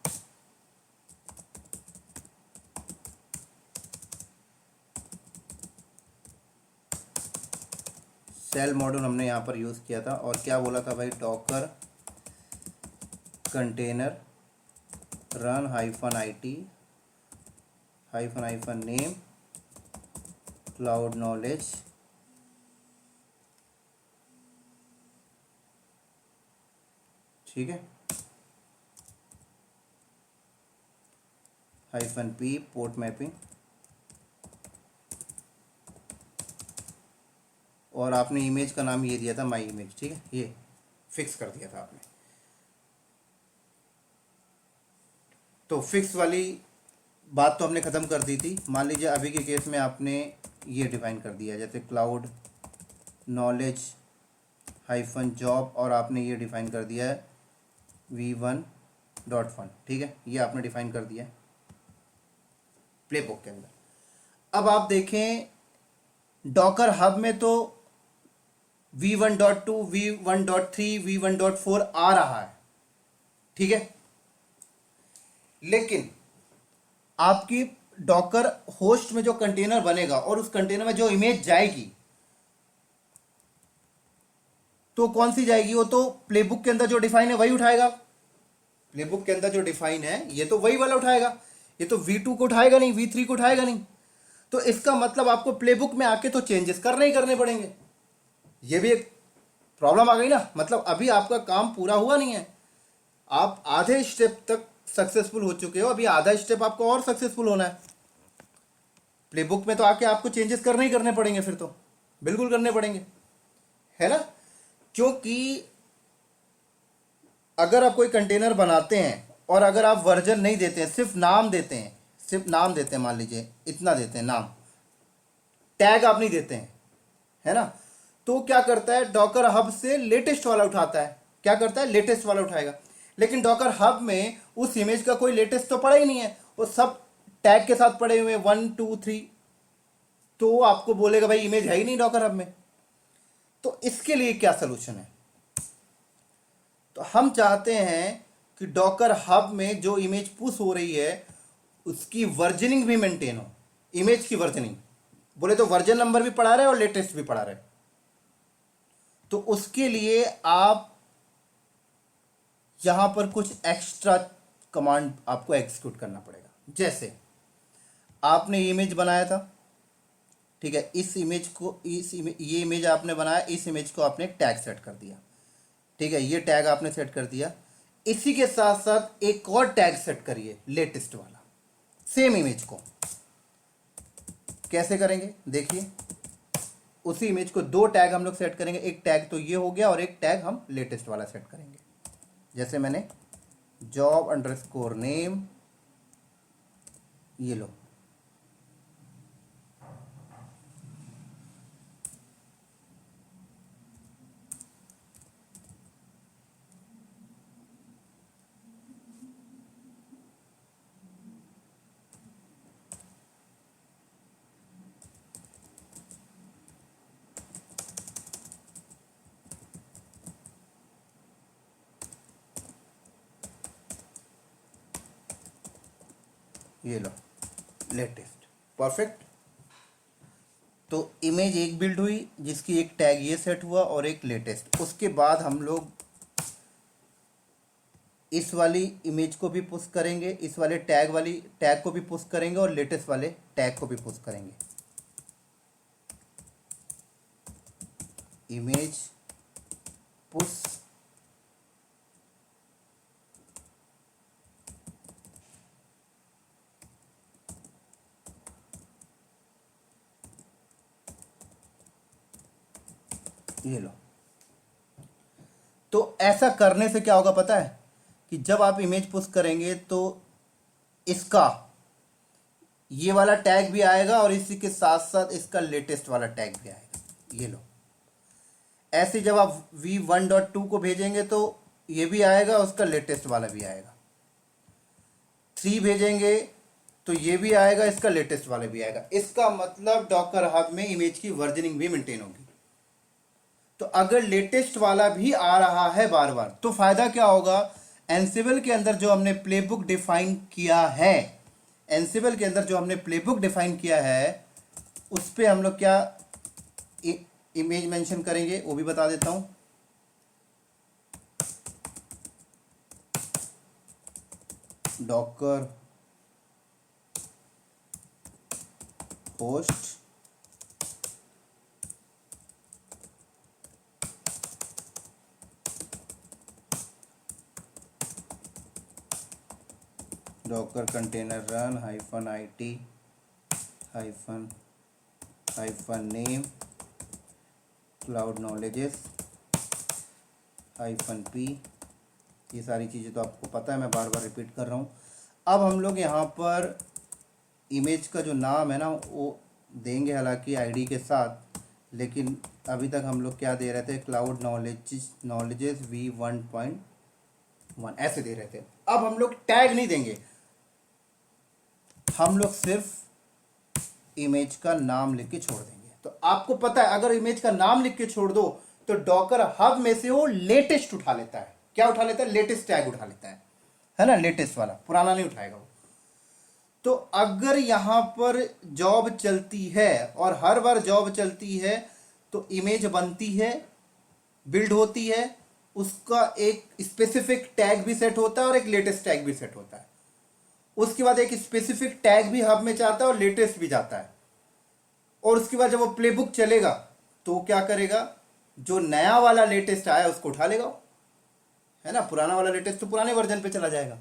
A: सेल मॉड्यूल, हमने यहाँ पर यूज़ किया था, और क्या बोला था भाई, Docker container run -it -name cloud knowledge ठीक है -p पोर्ट मैपिंग, और आपने इमेज का नाम ये दिया था माई इमेज, ठीक है, ये फिक्स कर दिया था आपने। तो फिक्स वाली बात तो हमने ख़त्म कर दी थी। मान लीजिए अभी के केस में आपने ये डिफाइन कर दिया, जैसे क्लाउड नॉलेज हाइफन जॉब, और आपने ये डिफाइन कर दिया है v1.1, ठीक है, ये आपने डिफाइन कर दिया है प्लेबुक के अंदर। अब आप देखें डॉकर हब में तो v1.2 v1.3 v1.4 आ रहा है, ठीक है, लेकिन आपकी डॉकर होस्ट में जो कंटेनर बनेगा और उस कंटेनर में जो इमेज जाएगी तो कौन सी जाएगी? वो तो प्लेबुक के अंदर जो डिफाइन है वही उठाएगा। प्लेबुक के अंदर जो डिफाइन है ये तो वही वाला उठाएगा, ये तो v2 को उठाएगा नहीं, v3 को उठाएगा नहीं। तो इसका मतलब आपको प्लेबुक में आके तो चेंजेस करने ही करने पड़ेंगे। ये भी एक प्रॉब्लम आ गई ना, मतलब अभी आपका काम पूरा हुआ नहीं है, आप आधे स्टेप तक सक्सेसफुल हो चुके हो, अभी आधा स्टेप आपको और सक्सेसफुल होना है। प्लेबुक में तो आके आपको चेंजेस करने ही करने पड़ेंगे, फिर तो बिल्कुल करने पड़ेंगे, है ना। क्योंकि अगर आप कोई कंटेनर बनाते हैं और अगर आप वर्जन नहीं देते हैं, सिर्फ नाम देते हैं, सिर्फ नाम देते हैं, मान लीजिए इतना देते हैं नाम, टैग आप नहीं देते हैं, है ना, तो क्या करता है डॉकर हब से लेटेस्ट वाला उठाता है। क्या करता है? लेटेस्ट वाला उठाएगा। लेकिन डॉकर हब में उस इमेज का कोई लेटेस्ट तो पड़ा ही नहीं है, वो सब टैग के साथ पड़े हुए 1 2 3, तो आपको बोलेगा भाई इमेज है ही नहीं डॉकर हब में। तो इसके लिए क्या सोल्यूशन है? तो हम चाहते हैं कि डॉकर हब में जो इमेज पुश हो रही है उसकी वर्जनिंग भी मेंटेन हो। इमेज की वर्जनिंग बोले तो वर्जन नंबर भी पढ़ा रहे और लेटेस्ट भी पढ़ा रहे। तो उसके लिए आप यहां पर कुछ एक्स्ट्रा कमांड आपको एग्जीक्यूट करना पड़ेगा। जैसे आपने इमेज बनाया था, ठीक है, इस इमेज को ये इमेज आपने बनाया, इस इमेज को आपने एक टैग सेट कर दिया, ठीक है, ये टैग आपने सेट कर दिया। इसी के साथ साथ एक और टैग सेट करिए लेटेस्ट वाला, सेम इमेज को। कैसे करेंगे देखिए, उसी इमेज को दो टैग हम लोग सेट करेंगे, एक टैग तो ये हो गया और एक टैग हम लेटेस्ट वाला सेट करेंगे। जैसे मैंने जॉब अंडरस्कोर नेम, ये लो, ये लो लेटेस्ट, परफेक्ट। तो इमेज एक बिल्ड हुई जिसकी एक टैग ये सेट हुआ और एक लेटेस्ट। उसके बाद हम लोग इस वाली इमेज को भी पुश करेंगे, इस वाले टैग को भी पुश करेंगे और लेटेस्ट वाले टैग को भी पुश करेंगे। इमेज पुश ये लो। तो ऐसा करने से क्या होगा पता है कि जब आप इमेज पुश करेंगे तो इसका ये वाला टैग भी आएगा और इसी के साथ साथ इसका लेटेस्ट वाला टैग भी आएगा। ये लो, ऐसे जब आप v1.2 को भेजेंगे तो ये भी आएगा, उसका लेटेस्ट वाला भी आएगा। 3 भेजेंगे तो ये भी आएगा, इसका लेटेस्ट वाला भी आएगा। इसका मतलब डॉकर हब में इमेज की वर्जनिंग भी मेंटेन होगी। तो अगर लेटेस्ट वाला भी आ रहा है बार बार तो फायदा क्या होगा? एनसिबल के अंदर जो हमने प्लेबुक डिफाइन किया है, एनसिबल के अंदर जो हमने प्लेबुक डिफाइन किया है उस पे हम लोग क्या इमेज मेंशन करेंगे वो भी बता देता हूं। Docker host Docker container run -it -name cloud knowledges -p। ये सारी चीज़ें तो आपको पता है, मैं बार बार रिपीट कर रहा हूँ। अब हम लोग यहाँ पर इमेज का जो नाम है ना वो देंगे हालांकि आईडी के साथ, लेकिन अभी तक हम लोग क्या दे रहे थे, क्लाउड नॉलेजेस V1.1 ऐसे दे रहे थे। अब हम लोग टैग नहीं देंगे, हम लोग सिर्फ इमेज का नाम लिख के छोड़ देंगे। तो आपको पता है अगर इमेज का नाम लिख के छोड़ दो तो डॉकर हब में से वो लेटेस्ट उठा लेता है। क्या उठा लेता है? लेटेस्ट टैग उठा लेता है ना, लेटेस्ट वाला, पुराना नहीं उठाएगा वो। तो अगर यहां पर जॉब चलती है और हर बार जॉब चलती है तो इमेज बनती है, बिल्ड होती है, उसका एक स्पेसिफिक टैग भी सेट होता है और एक लेटेस्ट टैग भी सेट होता है। उसके बाद एक स्पेसिफिक टैग भी हब में जाता है और लेटेस्ट भी जाता है। और उसके बाद जब वो प्लेबुक चलेगा तो क्या करेगा, जो नया वाला लेटेस्ट आया उसको उठा लेगा, है ना, पुराना वाला लेटेस्ट तो पुराने वर्जन पे चला जाएगा।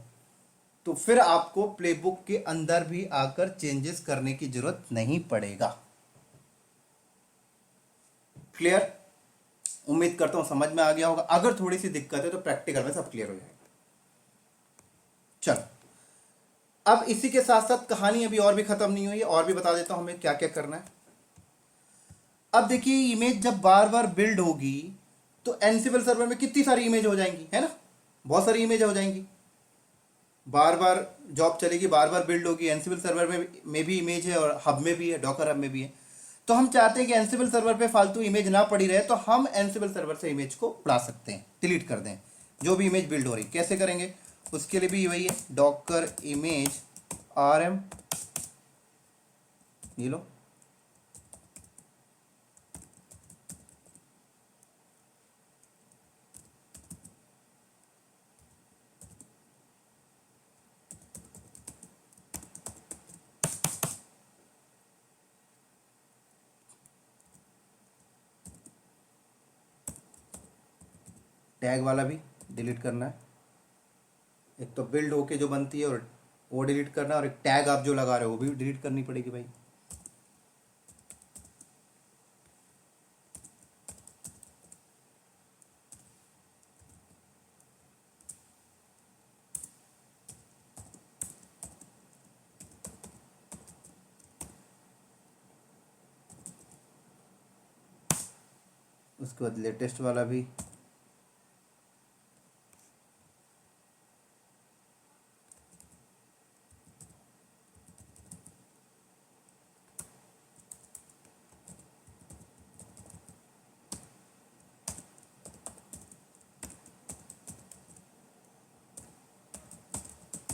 A: तो फिर आपको प्लेबुक के अंदर भी आकर चेंजेस करने की जरूरत नहीं पड़ेगा। क्लियर? उम्मीद करता हूं समझ में आ गया होगा। अगर थोड़ी सी दिक्कत है तो प्रैक्टिकल में सब क्लियर हो जाएगा। चलो, अब इसी के साथ साथ कहानी अभी और भी खत्म नहीं हुई है, और भी बता देता हूं हमें क्या क्या करना है। अब देखिए, इमेज जब बार बार बिल्ड होगी तो एनसिबल सर्वर में कितनी सारी इमेज हो जाएंगी, है ना, बहुत सारी इमेज हो जाएंगी। बार बार जॉब चलेगी, बार बार बिल्ड होगी, एनसिबल सर्वर में भी इमेज है और हब में भी है, डॉकर हब में भी है। तो हम चाहते हैं कि एनसिबल सर्वर पे फालतू इमेज ना पड़ी रहे, तो हम एनसिबल सर्वर से इमेज को उड़ा सकते हैं, डिलीट कर दें जो भी इमेज बिल्ड हो रही। कैसे करेंगे? उसके लिए भी वही है, डॉकर इमेज rm, ये लो, टैग वाला भी डिलीट करना है। एक तो बिल्ड होके जो बनती है और वो डिलीट करना है, और एक टैग आप जो लगा रहे हो वो भी डिलीट करनी पड़ेगी भाई। उसके बाद लेटेस्ट वाला भी,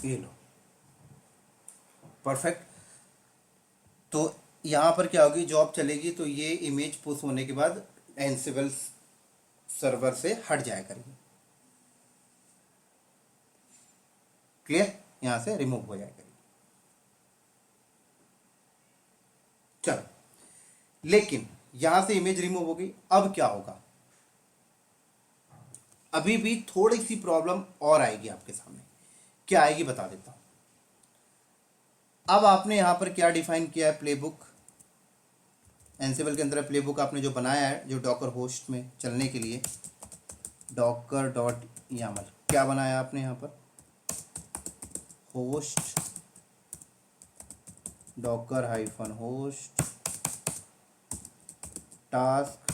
A: ये लो, परफेक्ट। तो यहां पर क्या होगी, जॉब चलेगी तो ये इमेज पुश होने के बाद एनसिबल सर्वर से हट जाया करेगी। क्लियर? यहां से रिमूव हो जाया करेगी। चलो, लेकिन यहां से इमेज रिमूव हो गई, अब क्या होगा? अभी भी थोड़ी सी प्रॉब्लम और आएगी आपके सामने। क्या आएगी बता देता हूं। अब आपने यहां पर क्या डिफाइन किया है, प्लेबुक। एनसिबल के अंदर प्लेबुक आपने जो बनाया है, जो डॉकर होस्ट में चलने के लिए, डॉकर डॉट यामल, क्या बनाया आपने यहां पर, host Docker hyphen host task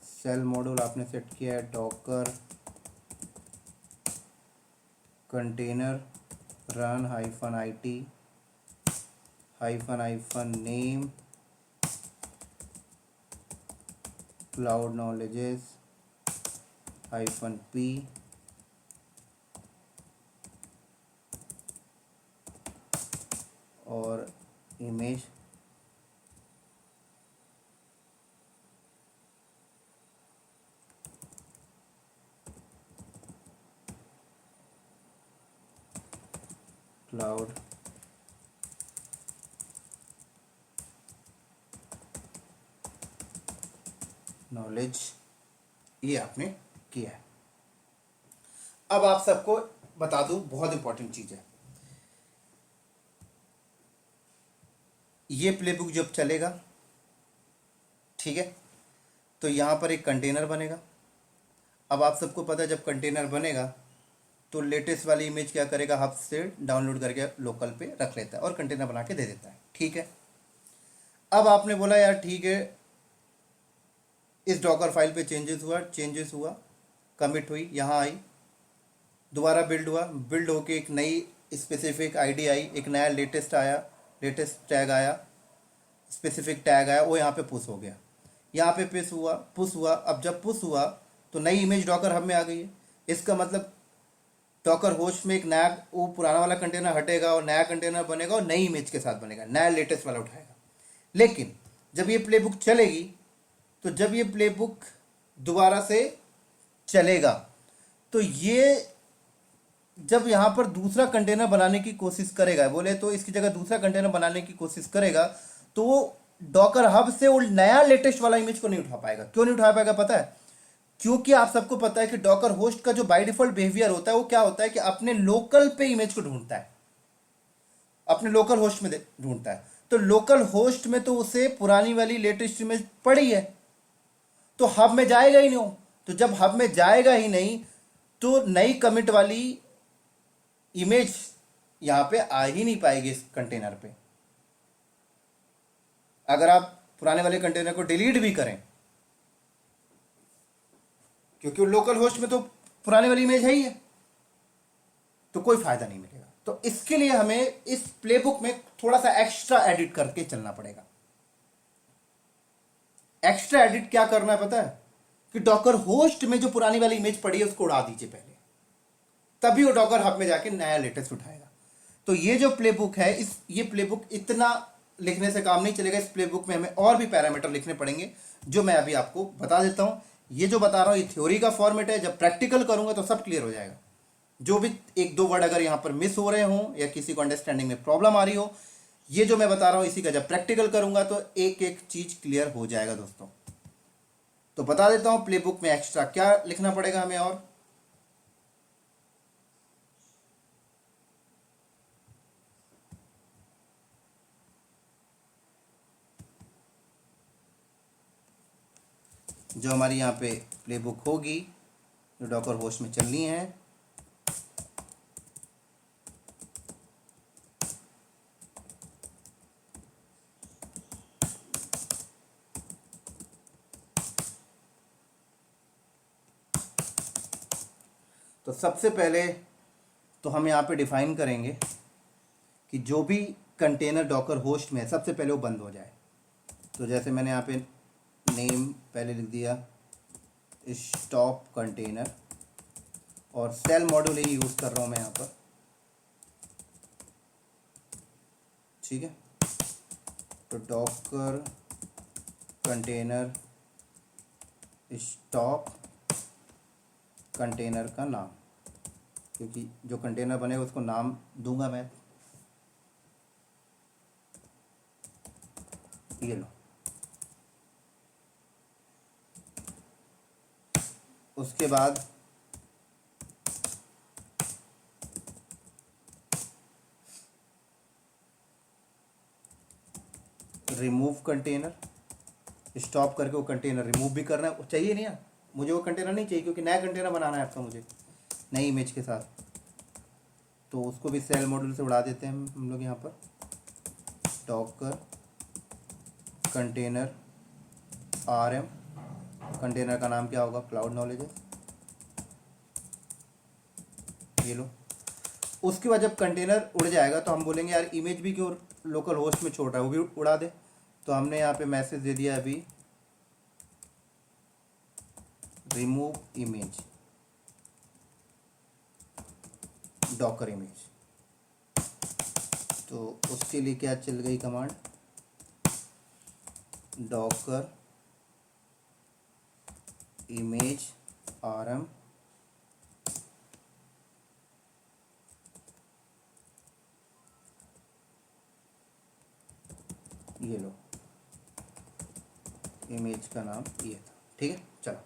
A: shell module आपने सेट किया है Docker container run hyphen IT hyphen name cloud knowledges -p और इमेज क्लाउड नॉलेज, ये आपने किया है। अब आप सबको बता दूं, बहुत इंपॉर्टेंट चीज है, ये प्लेबुक जब चलेगा, ठीक है, तो यहां पर एक कंटेनर बनेगा। अब आप सबको पता है जब कंटेनर बनेगा तो लेटेस्ट वाली इमेज क्या करेगा, हब से डाउनलोड करके लोकल पे रख लेता है और कंटेनर बना के दे देता है। ठीक है, अब आपने बोला यार ठीक है, इस डॉकर फाइल पे चेंजेस हुआ, कमिट हुई, यहाँ आई, दोबारा बिल्ड हुआ, बिल्ड होके एक नई स्पेसिफिक आईडी आई, एक नया लेटेस्ट आया, लेटेस्ट टैग आया, स्पेसिफिक टैग आया, वो यहाँ पे पुश हो गया, यहाँ पे पुश हुआ। अब जब पुश हुआ तो नई इमेज डॉकर हब में आ गई है। इसका मतलब डॉकर होस्ट में एक नया, वो पुराना वाला कंटेनर हटेगा और नया कंटेनर बनेगा और नई इमेज के साथ बनेगा, नया लेटेस्ट वाला उठाएगा। लेकिन जब ये प्लेबुक चलेगी, तो जब ये प्लेबुक दोबारा से चलेगा, तो ये जब यहाँ पर दूसरा कंटेनर बनाने की कोशिश करेगा, बोले तो इसकी जगह दूसरा कंटेनर बनाने की कोशिश करेगा, तो वो डॉकर हब से वो नया लेटेस्ट वाला इमेज को नहीं उठा पाएगा। क्यों नहीं उठा पाएगा पता है? क्योंकि आप सबको पता है कि डॉकर होस्ट का जो बाय डिफॉल्ट बिहेवियर होता है वो क्या होता है कि अपने लोकल पे इमेज को ढूंढता है, अपने लोकल होस्ट में ढूंढता है। तो लोकल होस्ट में तो उसे पुरानी वाली लेटेस्ट इमेज पड़ी है, तो हब में जाएगा ही नहीं। तो जब हब में जाएगा ही नहीं, तो नई कमिट वाली इमेज यहां पे आ ही नहीं पाएगी इस कंटेनर पे। अगर आप पुराने वाले कंटेनर को डिलीट भी करें, क्योंकि लोकल होस्ट में तो पुराने वाली इमेज है ही है, तो कोई फायदा नहीं मिलेगा। तो इसके लिए हमें इस प्लेबुक में थोड़ा सा एक्स्ट्रा एडिट करके चलना पड़ेगा। एक्स्ट्रा एडिट क्या करना है पता है? कि डॉकर होस्ट में जो पुरानी वाली इमेज पड़ी है उसको उड़ा दीजिए पहले, तभी वो डॉकर हब में जाके नया लेटेस्ट उठाएगा। तो ये जो प्लेबुक है, ये प्लेबुक इतना लिखने से काम नहीं चलेगा। इस प्लेबुक में हमें और भी पैरामीटर लिखने पड़ेंगे, जो मैं अभी आपको बता देता हूं। ये जो बता रहा हूं ये थ्योरी का फॉर्मेट है, जब प्रैक्टिकल करूंगा तो सब क्लियर हो जाएगा। जो भी एक दो वर्ड अगर यहां पर मिस हो रहे हो या किसी को अंडरस्टैंडिंग में प्रॉब्लम आ रही हो, ये जो मैं बता रहा हूं इसी का जब प्रैक्टिकल करूंगा तो एक एक चीज क्लियर हो जाएगा दोस्तों। तो बता देता हूं प्लेबुक में एक्स्ट्रा क्या लिखना पड़ेगा हमें। और जो हमारी यहाँ पे प्लेबुक होगी, जो डॉकर होस्ट में चलनी है, तो सबसे पहले तो हम यहाँ पे डिफाइन करेंगे कि जो भी कंटेनर डॉकर होस्ट में है सबसे पहले वो बंद हो जाए। तो जैसे मैंने यहाँ पे नेम पहले लिख दिया स्टॉप कंटेनर, और सेल मॉड्यूल ही यूज़ कर रहा हूँ मैं यहाँ पर। ठीक है, तो डॉकर कंटेनर स्टॉप कंटेनर का नाम, क्योंकि जो कंटेनर बनेगा उसको नाम दूंगा मैं। ये लो, उसके बाद रिमूव कंटेनर, स्टॉप करके वो कंटेनर रिमूव भी करना है। चाहिए नहीं है मुझे वो कंटेनर, नहीं चाहिए क्योंकि नया कंटेनर बनाना है आपका मुझे नई इमेज के साथ। तो उसको भी सेल मॉड्यूल से उड़ा देते हैं हम लोग यहाँ पर। डॉकर कंटेनर RM, कंटेनर का नाम क्या होगा, क्लाउड नॉलेज है। ये लो, उसके बाद जब कंटेनर उड़ जाएगा तो हम बोलेंगे यार इमेज भी क्यों लोकल होस्ट में छोड़ रहा है, वो भी उड़ा दे। तो हमने यहाँ पे मैसेज दे दिया अभी रिमूव इमेज, डॉकर इमेज। तो उसके लिए क्या चल गई कमांड, डॉकर इमेज RM ये लो, इमेज का नाम ये था। ठीक है, चलो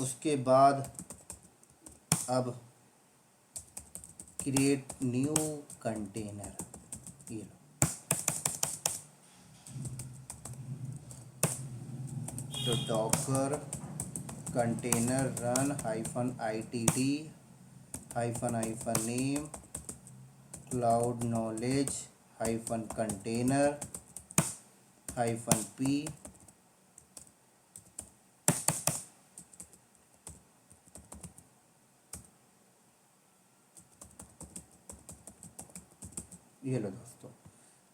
A: उसके बाद अब क्रिएट न्यू कंटेनर, ये लो। तो Docker container run -ITD hyphen hyphen name cloud knowledge hyphen container hyphen P ये लो दोस्तों।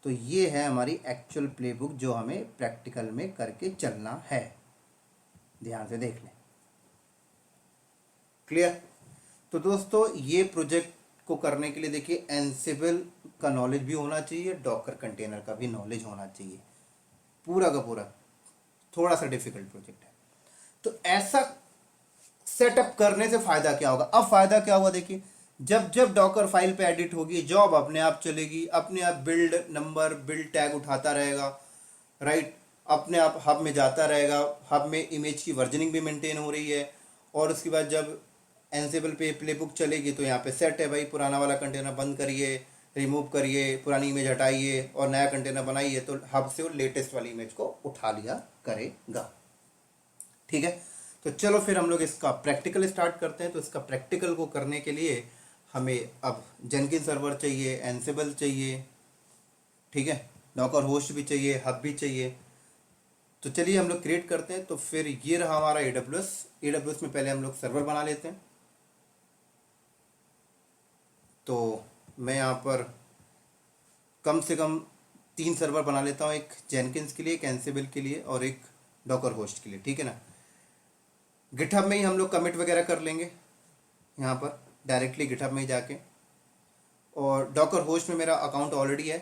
A: तो ये है हमारी एक्चुअल प्लेबुक जो हमें प्रैक्टिकल में करके चलना है। ध्यान से देख लें। क्लियर। तो दोस्तों ये प्रोजेक्ट को करने के लिए देखिए एनसिबल का नॉलेज भी होना चाहिए, डॉकर कंटेनर का भी नॉलेज होना चाहिए, पूरा का पूरा। थोड़ा सा डिफिकल्ट प्रोजेक्ट है। तो ऐसा सेटअप करने से फायदा क्या होगा? अब फायदा क्या हुआ देखिए, जब जब डॉकर फाइल पे एडिट होगी जॉब अपने आप चलेगी, अपने आप बिल्ड नंबर बिल्ड टैग उठाता रहेगा, राइट, अपने आप हब में जाता रहेगा, हब में इमेज की वर्जनिंग भी मेंटेन हो रही है। और उसके बाद जब एनसेबल पे प्लेबुक चलेगी तो यहाँ पे सेट है भाई, पुराना वाला कंटेनर बंद करिए, रिमूव करिए, पुरानी इमेज हटाइए और नया कंटेनर बनाइए, तो हब से वो लेटेस्ट वाली इमेज को उठा लिया करेगा। ठीक है। तो चलो फिर हम लोग इसका प्रैक्टिकल स्टार्ट करते हैं। तो इसका प्रैक्टिकल को करने के लिए हमें अब जेनकिन सर्वर चाहिए, एनसेबल चाहिए, ठीक है, डॉकर होस्ट भी चाहिए, हब भी चाहिए। तो चलिए हम लोग क्रिएट करते हैं। तो फिर ये रहा हमारा AWS में पहले हम लोग सर्वर बना लेते हैं। तो मैं यहाँ पर कम से कम 3 सर्वर बना लेता हूँ, एक जेनकिंस के लिए, एक एनसेबल के लिए और एक डॉकर होस्ट के लिए, ठीक है ना। गिटहब में ही हम लोग कमिट वगैरह कर लेंगे, यहाँ पर डायरेक्टली गिटहब में ही जाके। और डॉकर होस्ट में मेरा अकाउंट ऑलरेडी है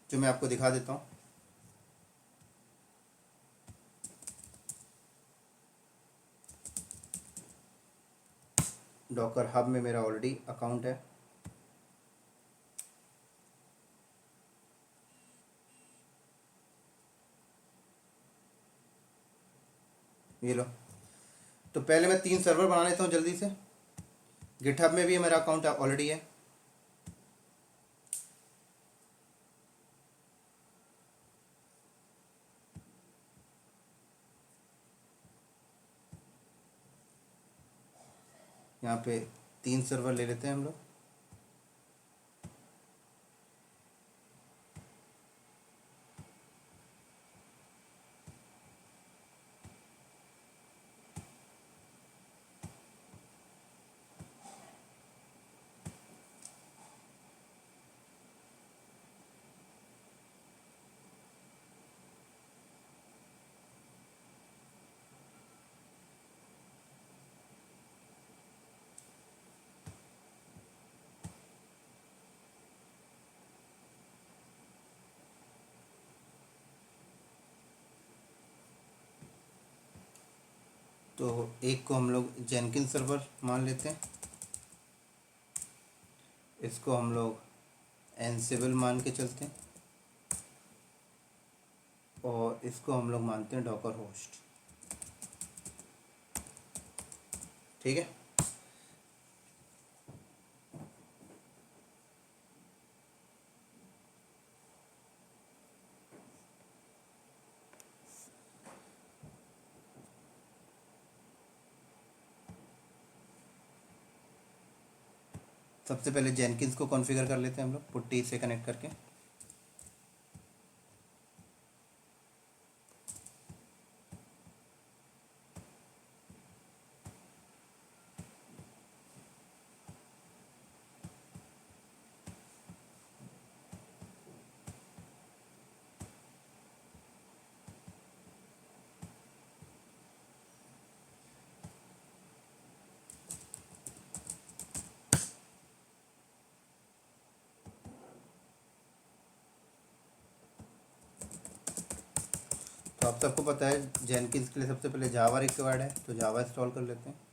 A: जो मैं आपको दिखा देता हूँ। डॉकर हब में मेरा ऑलरेडी अकाउंट है। ये लो। तो पहले मैं 3 सर्वर बना लेता हूँ जल्दी से। गिटहब में भी मेरा अकाउंट ऑलरेडी है। यहाँ पे 3 सर्वर ले लेते हैं हम लोग। तो एक को हम लोग जेनकिन सर्वर मान लेते हैं, इसको हम लोग एनसेबल मान के चलते हैं और इसको हम लोग मानते हैं डॉकर होस्ट, ठीक है। सबसे पहले जेनकिंस को कॉन्फ़िगर कर लेते हैं हम लोग पुट्टी से कनेक्ट करके। तो आप सबको पता है जेनकिंस के लिए सबसे पहले जावा रिक्वायर्ड है, तो जावा इंस्टॉल कर लेते हैं।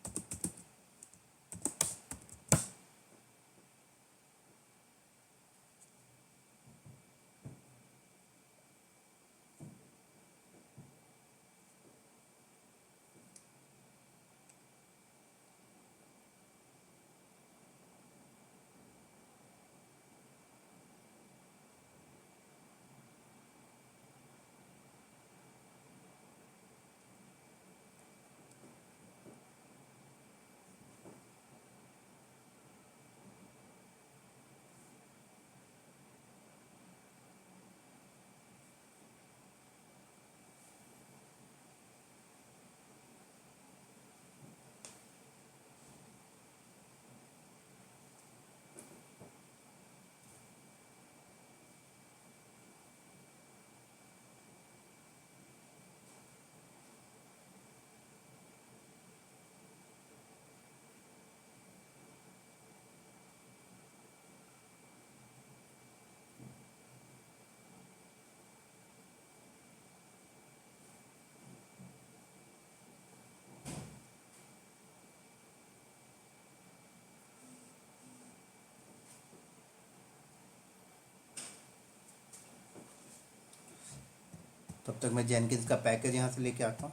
A: तब तक मैं जेनकिंस का पैकेज यहाँ से लेके आता हूँ।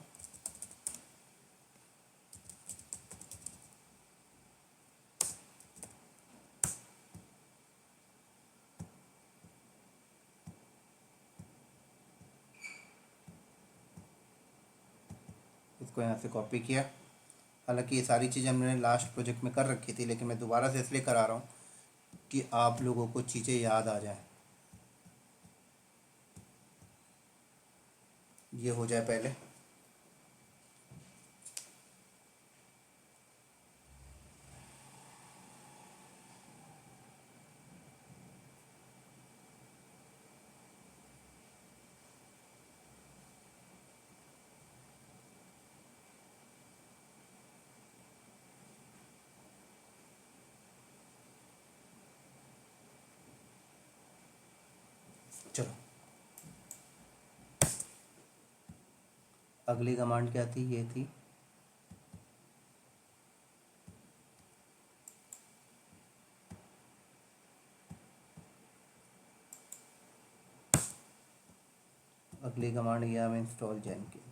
A: इसको यहाँ से कॉपी किया। हालांकि ये सारी चीज़ें हमने लास्ट प्रोजेक्ट में कर रखी थी, लेकिन मैं दोबारा से इसलिए करा रहा हूँ कि आप लोगों को चीज़ें याद आ जाएं। ये हो जाए पहले। चलो, अगली कमांड क्या थी? ये थी अगली कमांड ये हमें इंस्टॉल जेनकिंस।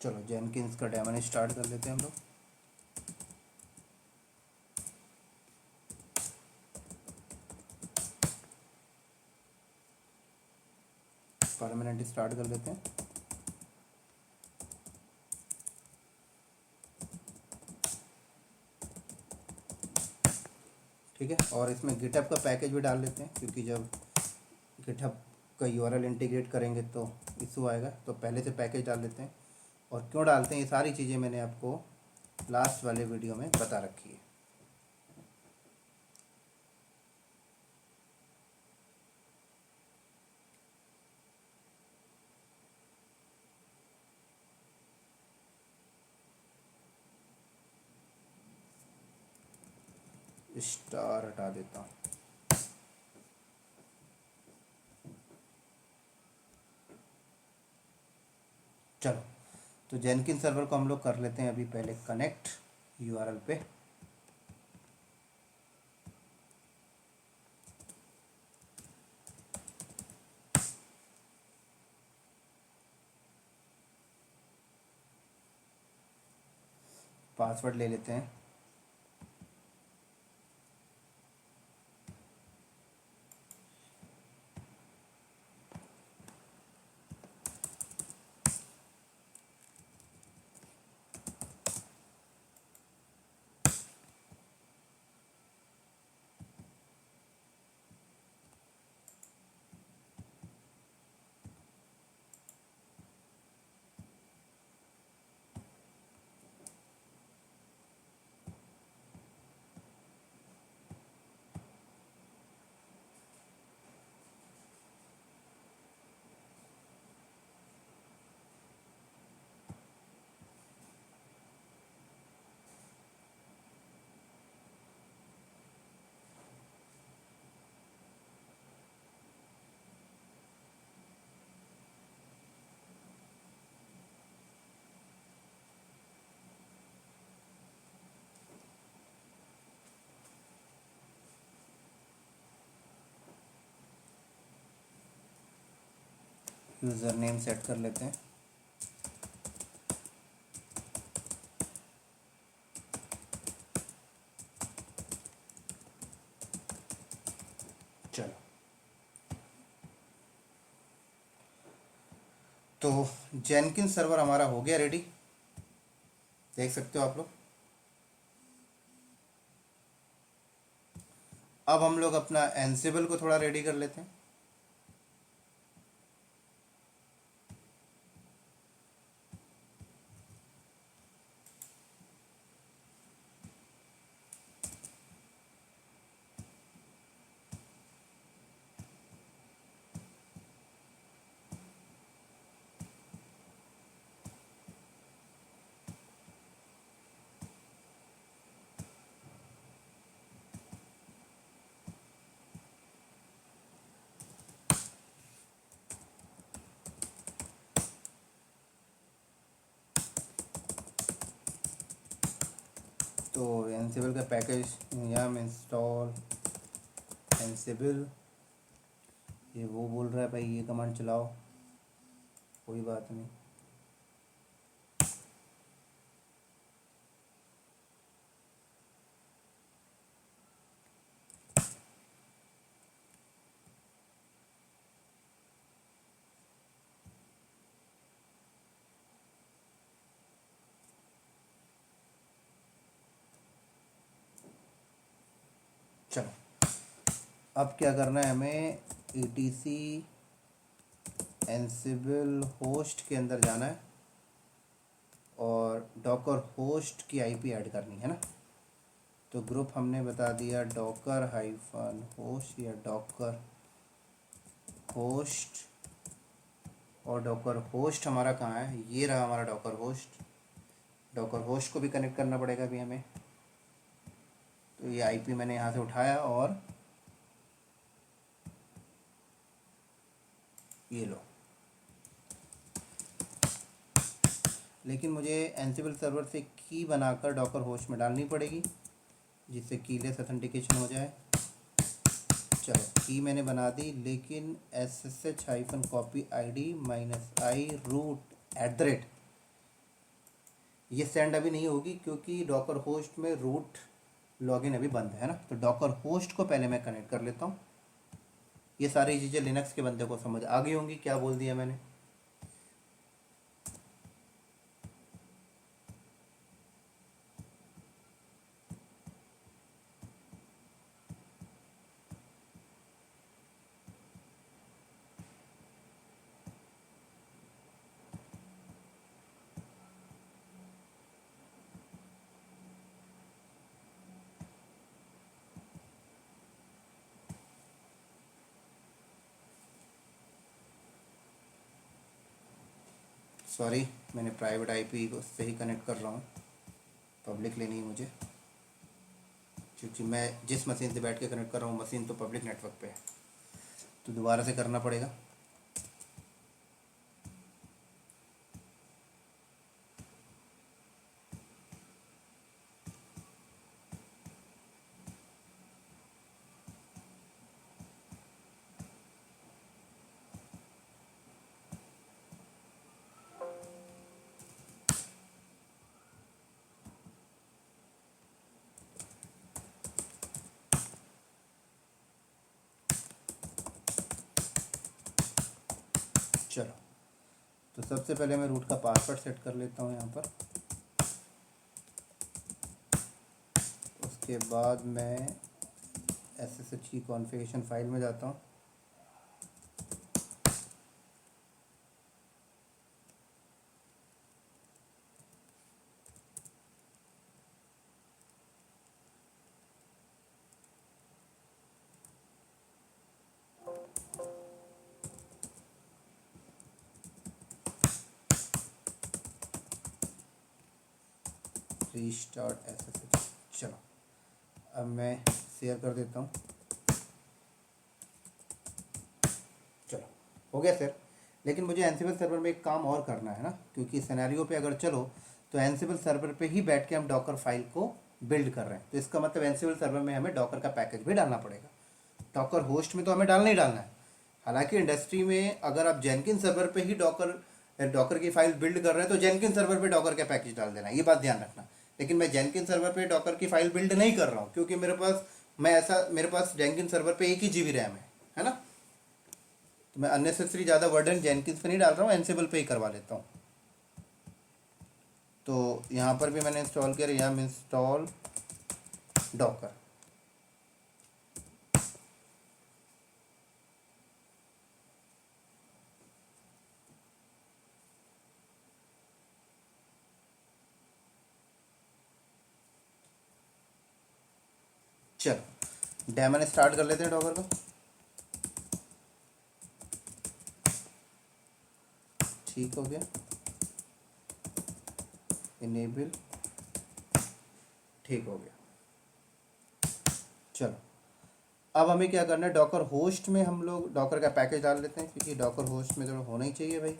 A: चलो जेनकिंस का डेमो स्टार्ट कर लेते हैं हम लोग। परमानेंट स्टार्ट कर लेते हैं। ठीक है, और इसमें गिटहब का पैकेज भी डाल लेते हैं, क्योंकि जब गिटहब का यूआरएल इंटीग्रेट करेंगे तो इशू आएगा। तो पहले से पैकेज डाल लेते हैं। और क्यों डालते हैं, ये सारी चीज़ें मैंने आपको लास्ट वाले वीडियो में बता रखी है। स्टार हटा देता हूँ। चलो, तो जेनकिन सर्वर को हम लोग कर लेते हैं अभी पहले कनेक्ट यूआरएल पे। पासवर्ड ले लेते हैं। यूज़र नेम सेट कर लेते हैं। चलो, तो जेनकिन सर्वर हमारा हो गया रेडी, देख सकते हो आप लोग। अब हम लोग अपना एंसिबल को थोड़ा रेडी कर लेते हैं। एनसिबल का पैकेज yum इंस्टॉल एनसिबल। ये वो बोल रहा है भाई ये कमांड चलाओ, कोई बात नहीं। चलो अब क्या करना है हमें, etc एनसिबल होस्ट के अंदर जाना है और डॉकर होस्ट की आईपी ऐड करनी है ना। तो ग्रुप हमने बता दिया डॉकर हाइफन होस्ट या डॉकर होस्ट, और डॉकर होस्ट हमारा कहाँ है, ये रहा हमारा डॉकर होस्ट। डॉकर होस्ट को भी कनेक्ट करना पड़ेगा अभी हमें। तो ये आईपी मैंने यहाँ से उठाया और ये लो। लेकिन मुझे एनसिबल सर्वर से की बनाकर डॉकर होस्ट में डालनी पड़ेगी जिससे कीलेस ऑथेंटिकेशन हो जाए। चलो की मैंने बना दी, लेकिन SSH hyphen copy ID -i root @ ये सेंड अभी नहीं होगी क्योंकि डॉकर होस्ट में रूट लॉगिन अभी बंद है ना। तो डॉकर होस्ट को पहले मैं कनेक्ट कर लेता हूँ। ये सारी चीज़ें लिनक्स के बंदे को समझ आ गई होंगी क्या बोल दिया मैंने। सॉरी, मैंने प्राइवेट आईपी से ही कनेक्ट कर रहा हूँ, पब्लिक लेनी है मुझे, क्योंकि मैं जिस मशीन से बैठ के कनेक्ट कर रहा हूँ मशीन तो पब्लिक नेटवर्क पे है, तो दोबारा से करना पड़ेगा। चलो तो सबसे पहले मैं रूट का पासवर्ड सेट कर लेता हूँ यहाँ पर। उसके बाद मैं SSH की कॉन्फ़िगरेशन फाइल में जाता हूँ। Restart SSH। चलो अब मैं शेयर कर देता हूँ। चलो हो गया सर, लेकिन मुझे एनसिबल सर्वर में एक काम और करना है ना, क्योंकि सिनेरियो पे अगर चलो तो एनसिबल सर्वर पे ही बैठ के हम डॉकर फाइल को बिल्ड कर रहे हैं, तो इसका मतलब एनसिबल सर्वर में हमें डॉकर का पैकेज भी डालना पड़ेगा। डॉकर होस्ट में तो हमें डालना ही डालना है। हालांकि इंडस्ट्री में अगर आप जेनकिन सर्वर पे ही डॉकर की फाइल बिल्ड कर रहे हैं तो जेनकिन सर्वर पे डॉकर का पैकेज डाल देना, ये बात ध्यान रखना। लेकिन मैं जेनकिन सर्वर पे डॉकर की फाइल बिल्ड नहीं कर रहा हूँ, क्योंकि मेरे पास जेनकिन सर्वर पे 1 ही GB रैम है ना। तो मैं अननेसेसरी ज़्यादा वर्डन जेनकिंस पे नहीं डाल रहा हूँ, एनसिबल पे ही करवा लेता हूँ। तो यहाँ पर भी मैंने इंस्टॉल किया, यहाँ इंस्टॉल डॉकर। चलो डेमन स्टार्ट कर लेते हैं डॉकर को। ठीक हो गया, इनेबल, ठीक हो गया। चलो अब हमें क्या करना है, डॉकर होस्ट में हम लोग डॉकर का पैकेज डाल लेते हैं, क्योंकि डॉकर होस्ट में तो होना ही चाहिए भाई।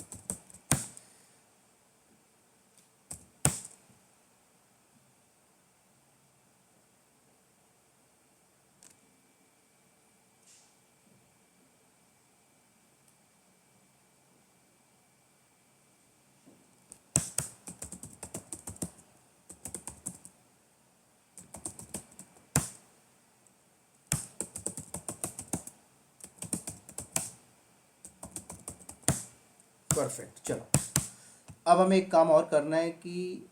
A: परफेक्ट। चलो अब हमें एक काम और करना है कि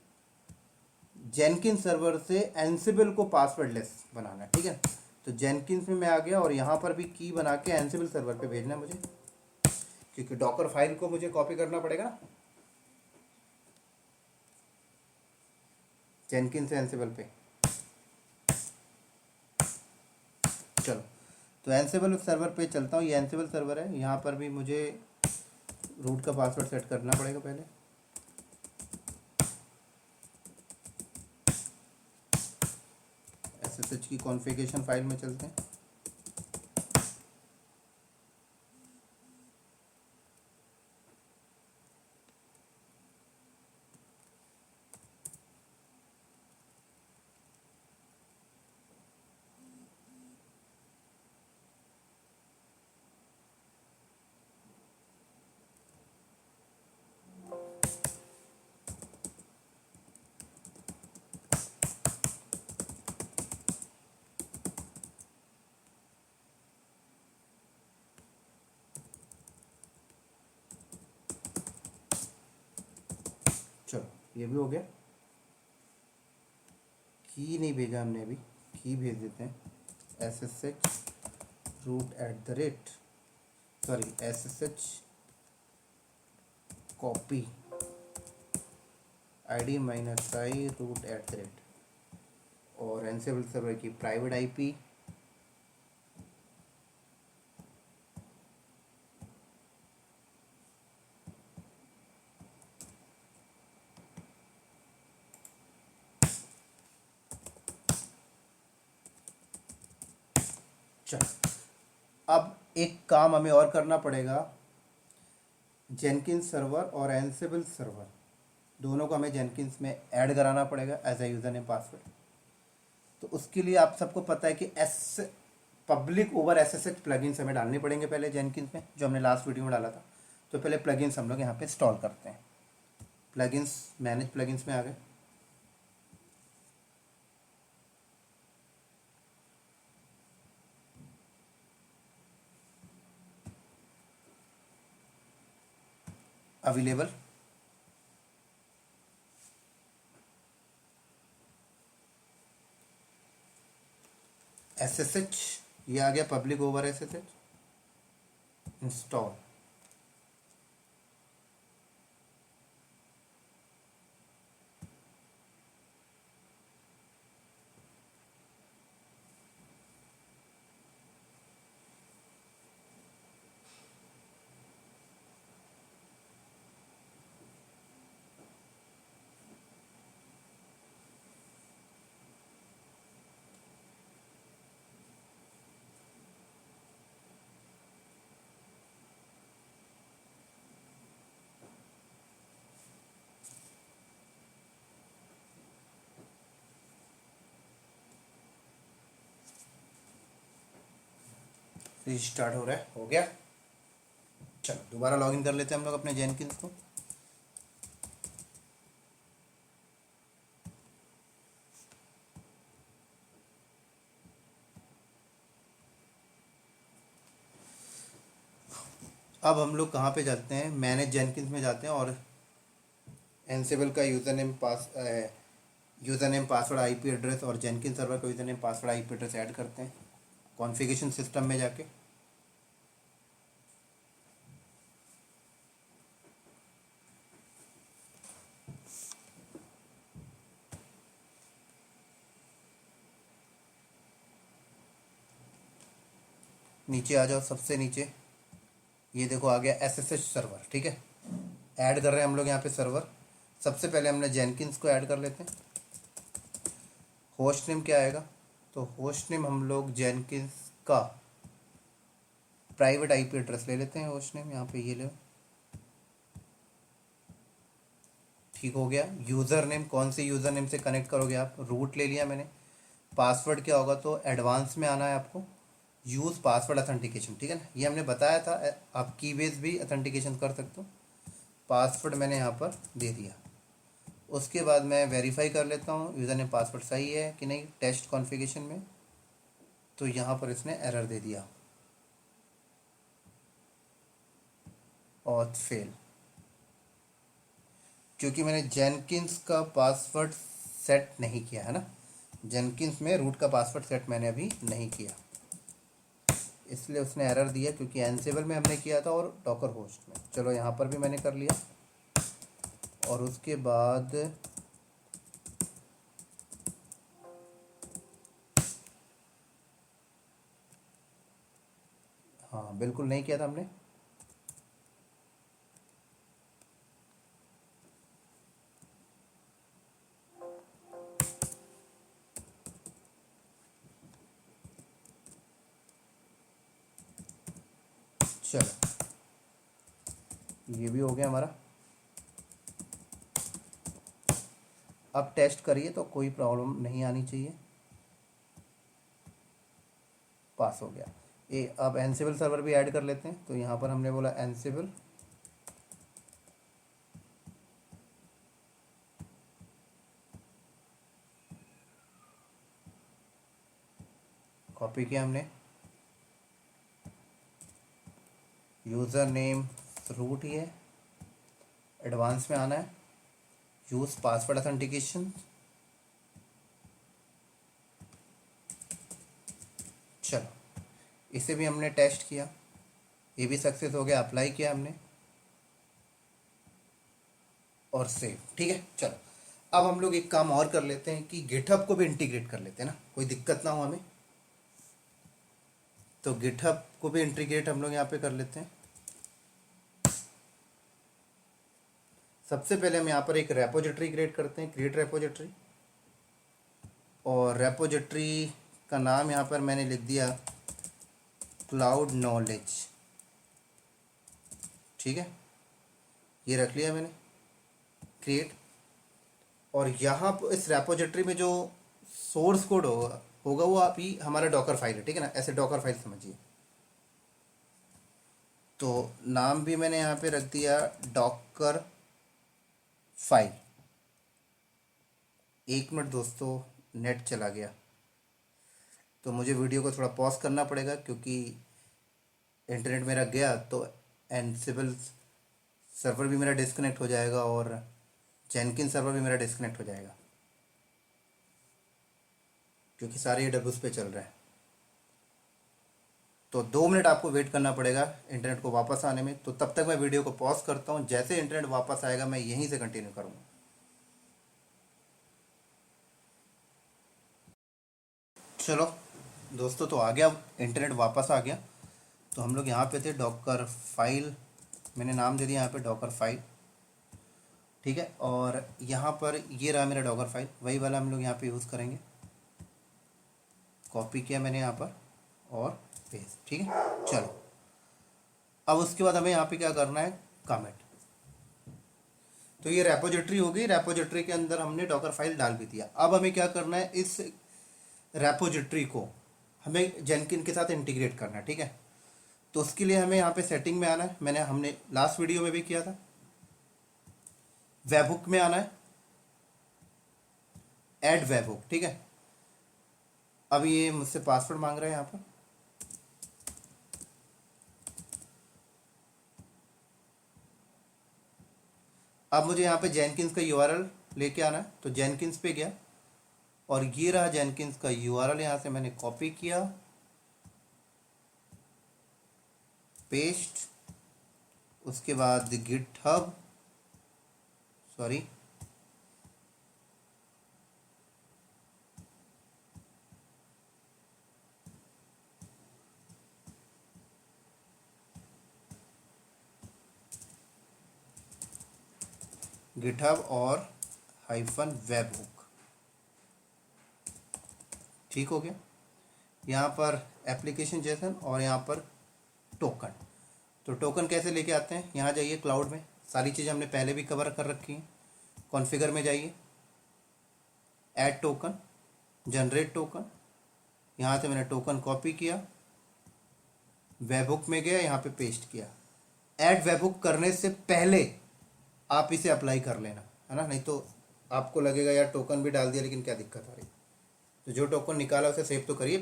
A: जेनकिन सर्वर से एंसिबल को पासवर्डलेस बनाना है, ठीक है। तो जेनकिन्स में मैं आ गया और यहाँ पर भी की बना के एंसिबल सर्वर पे भेजना है मुझे, क्योंकि डॉकर फाइल को मुझे कॉपी करना पड़ेगा ना जेनकिन से एंसिबल पे। चलो तो एंसिबल सर्वर पे चलता हूँ। ये एंसिबल सर्वर है, यहाँ पर भी मुझे रूट का पासवर्ड सेट करना पड़ेगा पहले। SSH की कॉन्फ़िगरेशन फाइल में चलते हैं। चलो ये भी हो गया। की नहीं भेजा हमने अभी, की भेज देते हैं। SSH @, sorry SSH copy ID -i root @ और एंसिबल सर्वर की प्राइवेट IP चल। अब एक काम हमें और करना पड़ेगा, जेनकिन्स सर्वर और एंसिबल सर्वर दोनों को हमें जेनकिन्स में ऐड कराना पड़ेगा as a username password. तो उसके लिए आप सबको पता है कि पब्लिक ओवर SSH प्लगइन्स हमें डालने पड़ेंगे पहले जेनकिन्स में, जो हमने लास्ट वीडियो में डाला था। तो पहले प्लगइन्स हम लोग यहाँ पे इंस्टॉल करते हैं। प्लगइन्स, मैनेज प्लगइन्स में आ गए। अवेलेबल, SSH ये आ गया, public over SSH install. Restart हो रहा है, हो गया। चलो दोबारा लॉगिन कर लेते हैं हम लोग अपने जेनकिन्स को। अब हम लोग कहाँ पे जाते हैं, मैनेज जेनकिन्स में जाते हैं और एंसिबल का user name password IP address और जेनकिन सर्वर का user name password IP address add करते हैं कॉन्फ़िगरेशन सिस्टम में जाके। नीचे आ जाओ, सबसे नीचे ये देखो आ गया SSH सर्वर, ठीक है। ऐड कर रहे हैं हम लोग यहाँ पे सर्वर। सबसे पहले हमने जेनकिन्स को ऐड कर लेते हैं। होस्ट नेम क्या आएगा, तो होस्ट नेम हम लोग जेनकिन्स का प्राइवेट IP एड्रेस ले लेते हैं। होस्ट नेम यहाँ पे ये लो, ठीक हो गया। यूज़र नेम, कौन से यूज़र नेम से कनेक्ट करोगे आप, रूट ले लिया मैंने। पासवर्ड क्या होगा, तो एडवांस में आना है आपको, यूज़ पासवर्ड अथेंटिकेशन, ठीक है ना। ये हमने बताया था, आप की बेस भी अथेंटिकेशन कर सकते हो। पासवर्ड मैंने यहाँ पर दे दिया। उसके बाद मैं वेरीफाई कर लेता हूँ यूज़र नेम पासवर्ड सही है कि नहीं टेस्ट कॉन्फ़िगरेशन में। तो यहाँ पर इसने एरर दे दिया, ऑथ फेल। क्योंकि मैंने जेनकिंस का पासवर्ड सेट नहीं किया है ना, जेनकिंस में रूट का पासवर्ड सेट मैंने अभी नहीं किया, इसलिए उसने एरर दिया, क्योंकि एनसेबल में हमने किया था और डॉकर होस्ट में। चलो यहाँ पर भी मैंने कर लिया। और उसके बाद हाँ, बिल्कुल नहीं किया था हमने। चलो ये भी हो गया हमारा। अब टेस्ट करिए तो कोई प्रॉब्लम नहीं आनी चाहिए। पास हो गया। ये अब एनसेबल सर्वर भी ऐड कर लेते हैं। तो यहाँ पर हमने बोला एनसेबल, कॉपी किया हमने, यूज़र नेम रूट ही है, एडवांस में आना है, यूज़ पासवर्ड ऑथेंटिकेशन। चलो इसे भी हमने टेस्ट किया, ये भी सक्सेस हो गया। अप्लाई किया हमने और सेव। ठीक है, चलो अब हम लोग एक काम और कर लेते हैं कि गिटहब को भी इंटीग्रेट कर लेते हैं ना, कोई दिक्कत ना हो हमें। तो गिटहब को भी इंटीग्रेट हम लोग यहाँ पे कर लेते हैं। सबसे पहले हम यहाँ पर एक रेपोजिटरी क्रिएट करते हैं, क्रिएट रेपोजिटरी। और रेपोजिटरी का नाम यहाँ पर मैंने लिख दिया क्लाउड नॉलेज। ठीक है, ये रख लिया मैंने क्रिएट। और यहाँ पर इस रेपोजिटरी में जो सोर्स कोड होगा वो अभी हमारा डॉकर फाइल है। ठीक है ना, ऐसे डॉकर फाइल समझिए। तो नाम भी मैंने यहाँ पे रख दिया डॉकर फाइल। एक मिनट दोस्तों, नेट चला गया तो मुझे वीडियो को थोड़ा पॉज करना पड़ेगा, क्योंकि इंटरनेट मेरा गया तो एनसिबल सर्वर भी मेरा डिस्कनेक्ट हो जाएगा और जेनकिन सर्वर भी मेरा डिस्कनेक्ट हो जाएगा, क्योंकि सारे AWS पे चल रहा है। तो 2 मिनट आपको वेट करना पड़ेगा इंटरनेट को वापस आने में। तो तब तक मैं वीडियो को पॉज करता हूँ, जैसे इंटरनेट वापस आएगा मैं यहीं से कंटिन्यू करूँगा। चलो दोस्तों, तो आ गया, इंटरनेट वापस आ गया। तो हम लोग यहाँ पे थे, डॉकर फाइल मैंने नाम दे दिया यहाँ पे डॉकर फाइल। ठीक है, और यहाँ पर ये रहा मेरा डॉकर फाइल, वही वाला हम लोग यहाँ पे यूज़ करेंगे। कॉपी किया मैंने यहाँ पर और पेस्ट। ठीक है, चलो अब उसके बाद हमें यहाँ पे क्या करना है, कमेंट। तो ये रेपोजिटरी हो गई, रेपोजिटरी के अंदर हमने डॉकर फाइल डाल भी दिया। अब हमें क्या करना है, इस रेपोजिटरी को हमें जेनकिन के साथ इंटीग्रेट करना है। ठीक है, तो उसके लिए हमें यहाँ पे सेटिंग में आना है। हमने लास्ट वीडियो में भी किया था। वेबहुक में आना है, ऐड वेबहुक। ठीक है, अब ये मुझसे पासवर्ड मांग रहा है यहाँ पर। अब मुझे यहाँ पे जेनकिंस का यूआरएल लेके आना है। तो जेनकिंस पे गया और ये रहा जेनकिंस का यूआरएल, यहाँ से मैंने कॉपी किया, पेस्ट, उसके बाद गिटहब, सॉरी गिटहब और हाइफन वेबहुक। ठीक हो गया। यहाँ पर एप्लीकेशन जेसन और यहाँ पर टोकन। तो टोकन कैसे लेके आते हैं, यहाँ जाइए क्लाउड में, सारी चीज़ें हमने पहले भी कवर कर रखी हैं। कॉन्फ़िगर में जाइए, ऐड टोकन, जनरेट टोकन। यहाँ से मैंने टोकन कॉपी किया, वेबहुक में गया, यहाँ पे पेस्ट किया। ऐड वेबहुक करने से पहले आप इसे अप्लाई कर लेना, है ना, नहीं तो आपको लगेगा यार टोकन भी डाल दिया लेकिन क्या दिक्कत आ रही। तो जो टोकन निकाला उसे सेव तो करिए,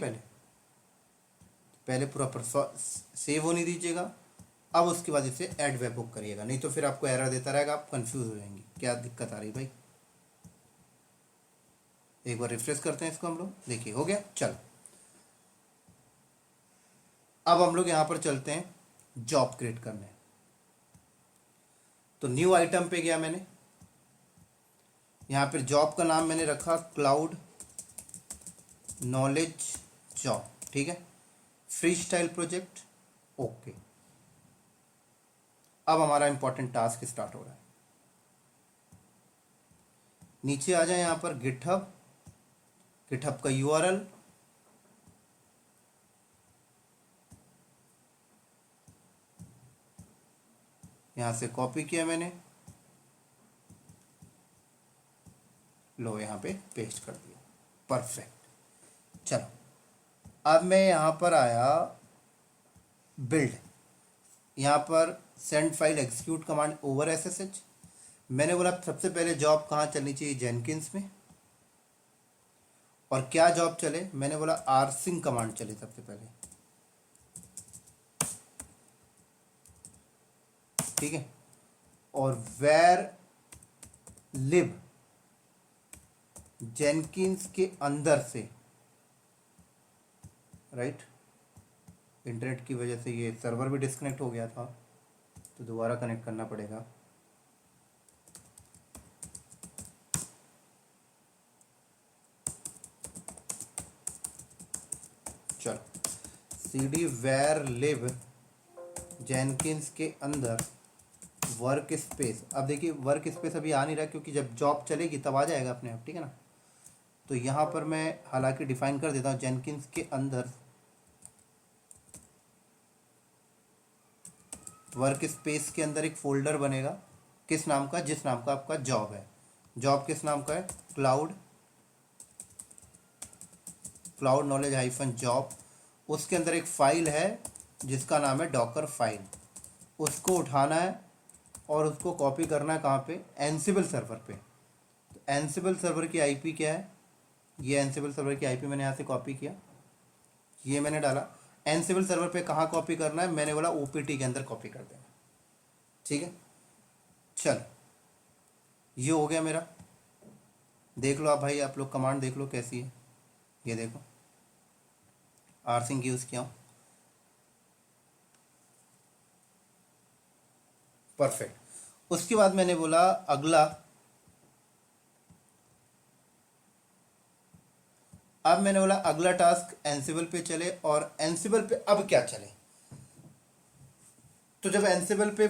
A: पहले पूरा सेव होने दीजिएगा। अब उसके बाद इसे ऐड वेबहुक करिएगा, नहीं तो फिर आपको एरर देता रहेगा, आप कंफ्यूज हो जाएंगे क्या दिक्कत आ रही भाई। एक बार रिफ्रेश करते हैं इसको हम लोग, देखिए हो गया। चल अब हम लोग यहां पर चलते हैं जॉब क्रिएट करने। तो न्यू आइटम पे गया मैंने, यहां पर जॉब का नाम मैंने रखा क्लाउड नॉलेज जॉब, ठीक है, फ्री स्टाइल प्रोजेक्ट, ओके। अब हमारा इंपॉर्टेंट टास्क स्टार्ट हो रहा है। नीचे आ जाए यहां पर गिटहब, गिटहब का यूआरएल, यहां से कॉपी किया मैंने, लो यहां पे पेस्ट कर दिया, परफेक्ट। चलो अब मैं यहां पर आया बिल्ड, यहां पर send file execute command over SSH. मैंने बोला सबसे पहले जॉब कहाँ चलनी चाहिए, जेनकिंस में। और क्या जॉब चले, मैंने बोला आरसिंग कमांड चले सबसे पहले, ठीक है। और वेर लिव जेनकिंस के अंदर से, राइट, इंटरनेट की वजह से ये सर्वर भी डिस्कनेक्ट हो गया था तो दोबारा कनेक्ट करना पड़ेगा। चलो cd वेर लिव जेनकिंस के अंदर वर्क स्पेस, अब देखिए वर्क स्पेस अभी आ नहीं रहा क्योंकि जब जॉब चलेगी तब आ जाएगा अपने आप, ठीक है ना। तो यहाँ पर मैं हालांकि डिफाइन कर देता हूँ, जेनकिंस के अंदर वर्क स्पेस के अंदर एक फोल्डर बनेगा, किस नाम का, जिस नाम का आपका जॉब है। जॉब किस नाम का है, क्लाउड नॉलेज हाइफन जॉब। उसके अंदर एक फाइल है जिसका नाम है डॉकर फाइल, उसको उठाना है और उसको कॉपी करना है कहाँ पे, एनसिबल सर्वर पे। तो एनसिबल सर्वर की आईपी क्या है, ये एनसिबल सर्वर की आईपी मैंने यहाँ से कॉपी किया, ये मैंने डाला। एनसिबल सर्वर पे कहाँ कॉपी करना है, मैंने बोला ओपीटी के अंदर कॉपी कर देना, ठीक है। चल ये हो गया मेरा, देख लो आप भाई, आप लोग कमांड देख लो कैसी है, ये देखो आरसिंग यूज़ किया हूँ, परफेक्ट। उसके बाद मैंने बोला अगला, अब मैंने बोला अगला टास्क एनसिबल पे चले, और एनसिबल पे अब क्या चले। तो जब एनसिबल पे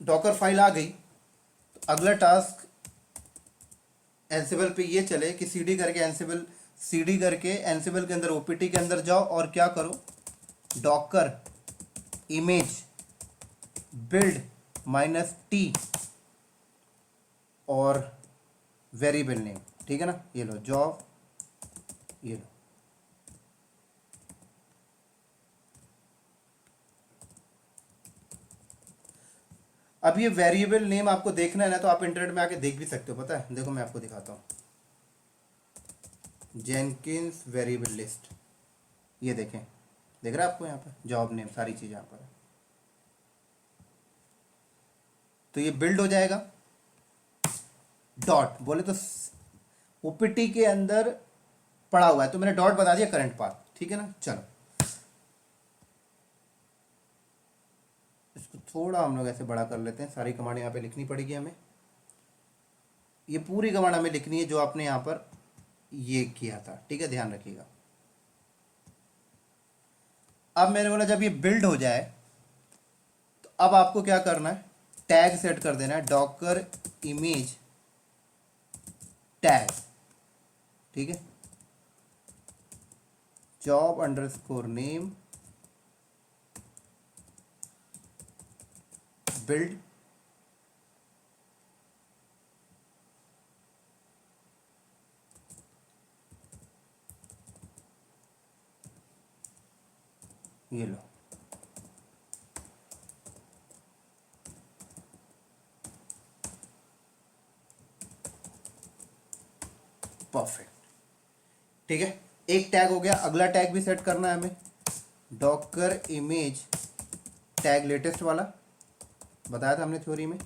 A: डॉकर फाइल आ गई तो अगला टास्क एनसिबल पे ये चले कि सीडी करके एनसिबल के अंदर ओपीटी के अंदर जाओ और क्या करो, डॉकर इमेज बिल्ड -t और वेरिएबल नेम, ठीक है ना। ये लो जॉब, ये लो, अब ये वेरिएबल नेम आपको देखना है ना, तो आप इंटरनेट में आके देख भी सकते हो, पता है, देखो मैं आपको दिखाता हूँ, जेनकिंस वेरिएबल लिस्ट, ये देखें, देख रहा है आपको यहाँ पर जॉब नेम सारी चीज़ यहाँ पर है। तो ये बिल्ड हो जाएगा, डॉट बोले तो ओपीटी के अंदर पड़ा हुआ है तो मैंने डॉट बता दिया करंट पाथ, ठीक है ना। चलो इसको थोड़ा हम लोग ऐसे बड़ा कर लेते हैं, सारी कमांड यहाँ पे लिखनी पड़ेगी हमें, ये पूरी कमांड हमें लिखनी है जो आपने यहाँ पर ये किया था, ठीक है, ध्यान रखिएगा। अब मैंने बोला जब ये बिल्ड हो जाए तो अब आपको क्या करना है, टैग सेट कर देना है, डॉकर इमेज टैग, ठीक है, जॉब अंडरस्कोर नेम बिल्ड ये लो, परफेक्ट, ठीक है। एक टैग हो गया, अगला टैग भी सेट करना है हमें, डॉकर इमेज टैग लेटेस्ट वाला, बताया था हमने थ्योरी में।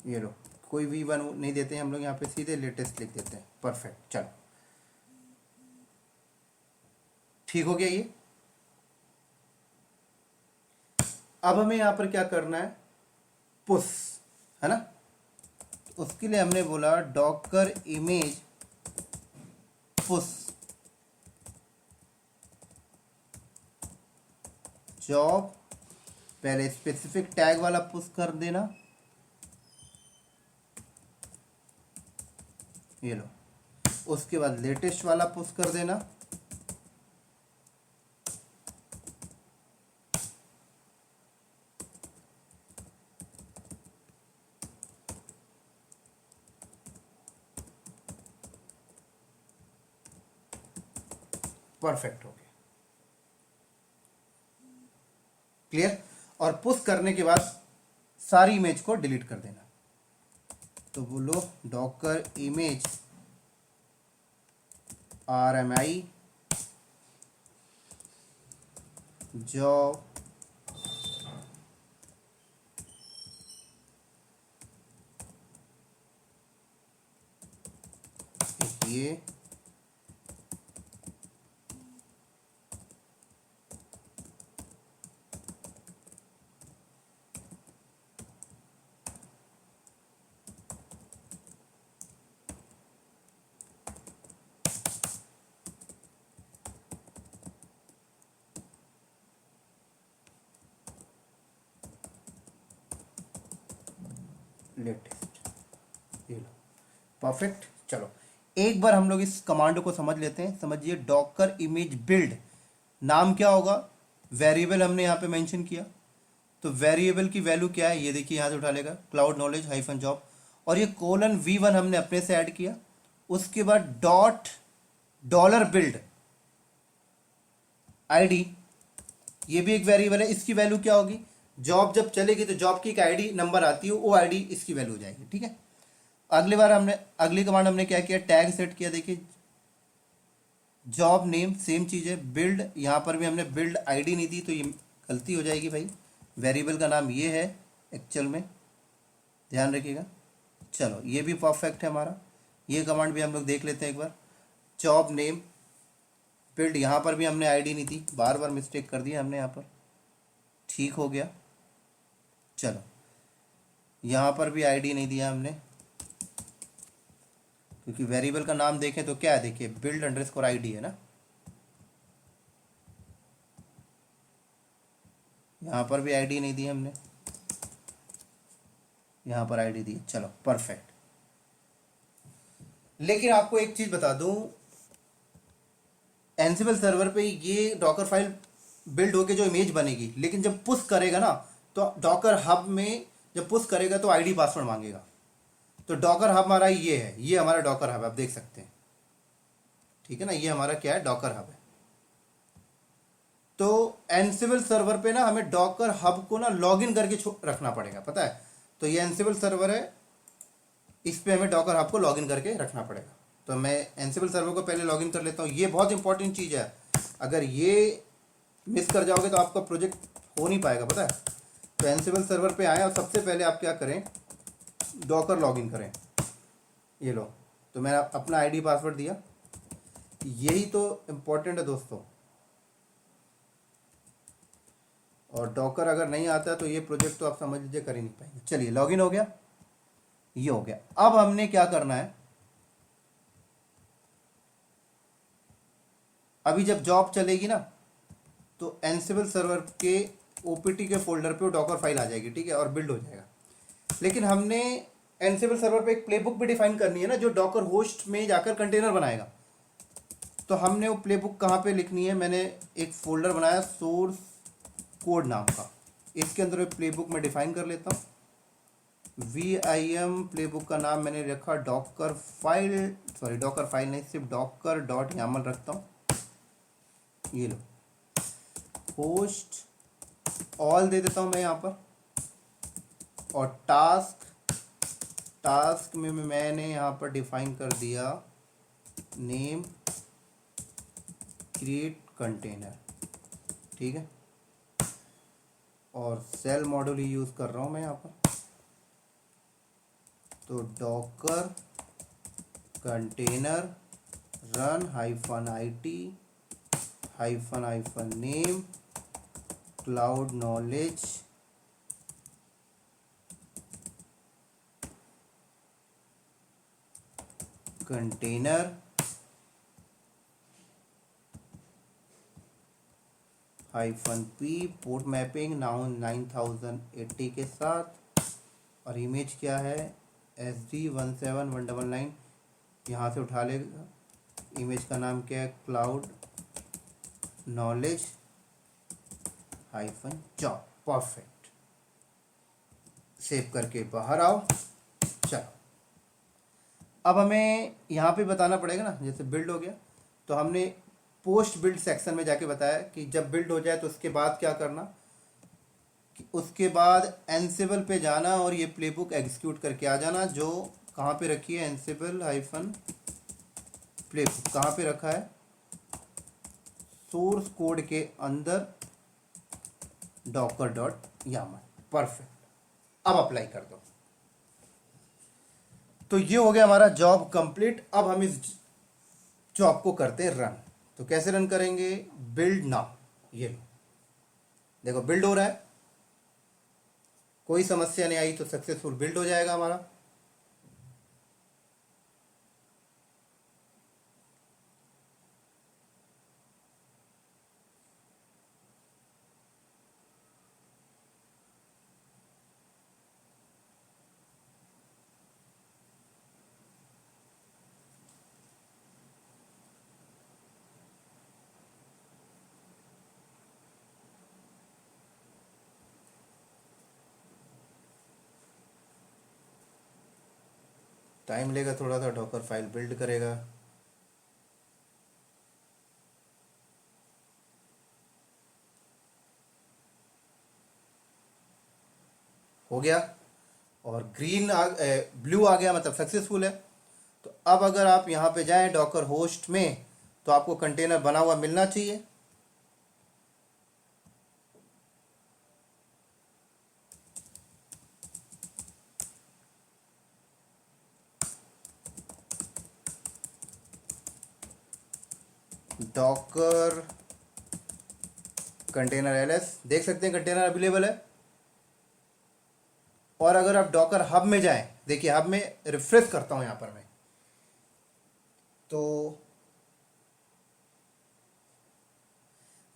A: ये लो, कोई V1 नहीं देते हैं हम लोग यहाँ पे, सीधे लेटेस्ट लिख देते हैं। परफेक्ट, चलो ठीक हो गया ये। अब हमें यहाँ पर क्या करना है, पुश, है ना। उसके लिए हमने बोला डॉकर इमेज पुश जॉब, पहले स्पेसिफिक टैग वाला पुश कर देना, ये लो। उसके बाद लेटेस्ट वाला पुश कर देना, परफेक्ट हो गया, क्लियर। और पुश करने के बाद सारी इमेज को डिलीट कर देना। तो बोलो डॉकर इमेज RMI जॉब ये लेटेस्ट, ये लो, परफेक्ट। चलो एक बार हम लोग इस कमांड को समझ लेते हैं। समझिए, डॉकर इमेज बिल्ड, नाम क्या होगा, वेरिएबल हमने यहाँ पे मेंशन किया। तो वेरिएबल की वैल्यू क्या है, ये देखिए यहाँ से उठा लेगा, क्लाउड नॉलेज हाइफन जॉब, और ये कोलन V1 हमने अपने से ऐड किया। उसके बाद डॉट डॉलर बिल्ड ID, ये भी एक वेरिएबल है। इसकी वैल्यू क्या होगी, जॉब जब चलेगी तो जॉब की एक ID नंबर आती है, वो ID इसकी वैल्यू हो जाएगी, ठीक है। अगली कमांड हमने क्या किया, टैग सेट किया। देखिए जॉब नेम सेम चीज़ है, बिल्ड, यहाँ पर भी हमने बिल्ड ID नहीं दी, तो ये गलती हो जाएगी भाई, वेरिएबल का नाम ये है एक्चुअल में, ध्यान रखिएगा। चलो ये भी परफेक्ट है हमारा। ये कमांड भी हम लोग देख लेते हैं एक बार, जॉब नेम बिल्ड, यहाँ पर भी हमने ID नहीं दी, बार बार मिस्टेक कर दिया हमने यहाँ पर, ठीक हो गया। चलो यहाँ पर भी ID नहीं दिया हमने, क्योंकि वेरिएबल का नाम देखें तो क्या है, देखिए बिल्ड अंडरस्कोर ID है ना। यहाँ पर भी ID नहीं दी हमने, यहाँ पर ID दी, चलो परफेक्ट। लेकिन आपको एक चीज बता दूं, एनसिबल सर्वर पे ये डॉकर फाइल बिल्ड होके जो इमेज बनेगी, लेकिन जब पुश करेगा ना, तो डॉकर हब में जब पुश करेगा तो ID पासवर्ड मांगेगा। तो डॉकर हब हमारा ये है, ये हमारा डॉकर हब आप देख सकते हैं, ठीक है ना, ये हमारा क्या है, डॉकर हब है। तो एनसिबल सर्वर पे ना हमें डॉकर हब को ना लॉगिन करके रखना पड़ेगा, पता है। तो ये एनसिबल सर्वर है, इस पे हमें डॉकर हब को लॉगिन करके रखना पड़ेगा। तो मैं एनसिबल सर्वर को पहले लॉगिन कर लेता हूँ, ये बहुत इंपॉर्टेंट चीज़ है। अगर ये मिस कर जाओगे तो आपका प्रोजेक्ट हो नहीं पाएगा, पता है। तो एनसिबल सर्वर पे आए और सबसे पहले आप क्या करें, डॉकर लॉगिन करें। ये लो, तो मैंने अपना ID पासवर्ड दिया, यही तो इम्पोर्टेंट है दोस्तों। और डॉकर अगर नहीं आता तो ये प्रोजेक्ट तो आप समझ लीजिए कर ही नहीं पाएंगे। चलिए लॉगिन हो गया, ये हो गया। अब हमने क्या करना है, अभी जब जॉब चलेगी ना, तो एनसिबल सर्वर के OPT के फोल्डर पे वो डॉकर फाइल आ जाएगी, ठीक है, और बिल्ड हो जाएगा। लेकिन हमने एनसिबल सर्वर पे एक प्लेबुक भी डिफाइन करनी है ना, जो डॉकर होस्ट में जाकर कंटेनर बनाएगा। तो हमने वो प्लेबुक कहाँ पे लिखनी है, मैंने एक फोल्डर बनाया सोर्स कोड नाम का, इसके अंदर प्लेबुक में डिफाइन कर लेता हूँ। VIM प्लेबुक का नाम मैंने रखा Docker file, sorry Docker file नहीं, सिर्फ डॉकर डॉट यामल रखता हूँ। ये लो, होस्ट ऑल दे देता हूँ मैं यहाँ पर, और टास्क में मैंने यहाँ पर डिफाइन कर दिया नेम क्रिएट कंटेनर, ठीक है। और सेल मॉड्यूल ही यूज़ कर रहा हूँ मैं यहाँ पर। तो Docker container run -it -name cloud knowledge container -p port mapping now 9080 के साथ। और इमेज क्या है, SD17199, यहाँ से उठा लेगा। इमेज का नाम क्या है, cloud knowledge -job. Perfect, save करके बाहर आओ। चलो, अब हमें यहाँ पे बताना पड़ेगा ना, जैसे बिल्ड हो गया तो हमने पोस्ट बिल्ड सेक्शन में जाके बताया कि जब बिल्ड हो जाए तो उसके बाद क्या करना, कि उसके बाद एनसिबल पे जाना और ये प्लेबुक एग्जीक्यूट करके आ जाना, जो कहाँ पे रखी है, एनसिबल -प्लेबुक कहाँ पे रखा है, सोर्स कोड के अंदर docker.yaml। परफेक्ट, अब अप्लाई कर दो। तो ये हो गया हमारा जॉब कंप्लीट। अब हम इस जॉब को करते हैं रन। तो कैसे रन करेंगे, बिल्ड नाउ, ये लो, देखो बिल्ड हो रहा है, कोई समस्या नहीं आई तो सक्सेसफुल बिल्ड हो जाएगा हमारा। टाइम लेगा थोड़ा सा, डॉकर फाइल बिल्ड करेगा। हो गया, और ब्लू आ गया, मतलब सक्सेसफुल है। तो अब अगर आप यहाँ पे जाएं डॉकर होस्ट में, तो आपको कंटेनर बना हुआ मिलना चाहिए। डॉकर कंटेनर ls, देख सकते हैं कंटेनर अवेलेबल है। और अगर आप डॉकर हब में जाएं, देखिए हब में रिफ्रेश करता हूं यहां पर मैं, तो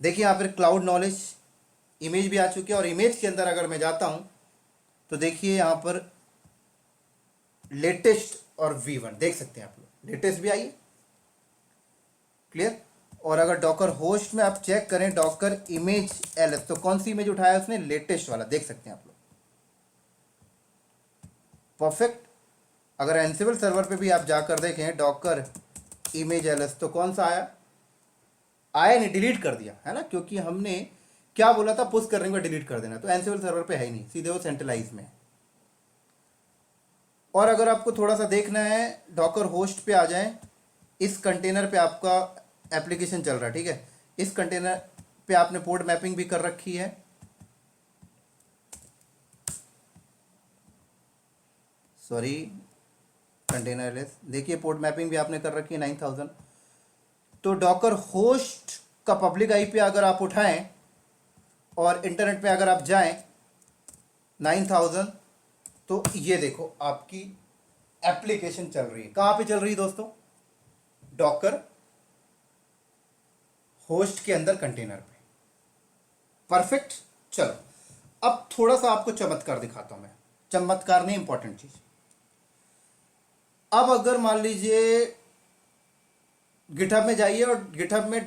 A: देखिए यहां पर क्लाउड नॉलेज इमेज भी आ चुकी है। और इमेज के अंदर अगर मैं जाता हूं तो देखिए यहां पर लेटेस्ट और v1 देख सकते हैं आप लोग, लेटेस्ट भी आई है, क्लियर। और अगर डॉकर होस्ट में आप चेक करें डॉकर इमेज ls, तो कौन सी इमेज उठाया उसने, लेटेस्ट वाला, देख सकते हैं आप लोग। परफेक्ट। अगर एनसिबल सर्वर पे भी आप जाकर देखें डॉकर इमेज ls, तो कौन सा आया नहीं, डिलीट कर दिया है ना, क्योंकि हमने क्या बोला था, पुश करने को डिलीट कर देना। तो एनसिबल सर्वर पे है ही नहीं, सीधे वो सेंट्रलाइज में है। और अगर आपको थोड़ा सा देखना है, डॉकर होस्ट पे आ जाएं, इस कंटेनर पे आपका एप्लीकेशन चल रहा है, ठीक है। इस कंटेनर पे आपने पोर्ट मैपिंग भी कर रखी है, सॉरी कंटेनर ls, देखिए पोर्ट मैपिंग भी आपने कर रखी है 9000। तो डॉकर होस्ट का पब्लिक आईपी अगर आप उठाएं और इंटरनेट पे अगर आप जाएं 9000, तो ये देखो आपकी एप्लीकेशन चल रही है। कहां पे चल रही है दोस्तों, डॉकर होस्ट के अंदर कंटेनर पे। परफेक्ट। चलो, अब थोड़ा सा आपको चमत्कार दिखाता हूं मैं, चमत्कार नहीं, इंपॉर्टेंट चीज। अब अगर मान लीजिए गिटहब में जाइए और गिटहब में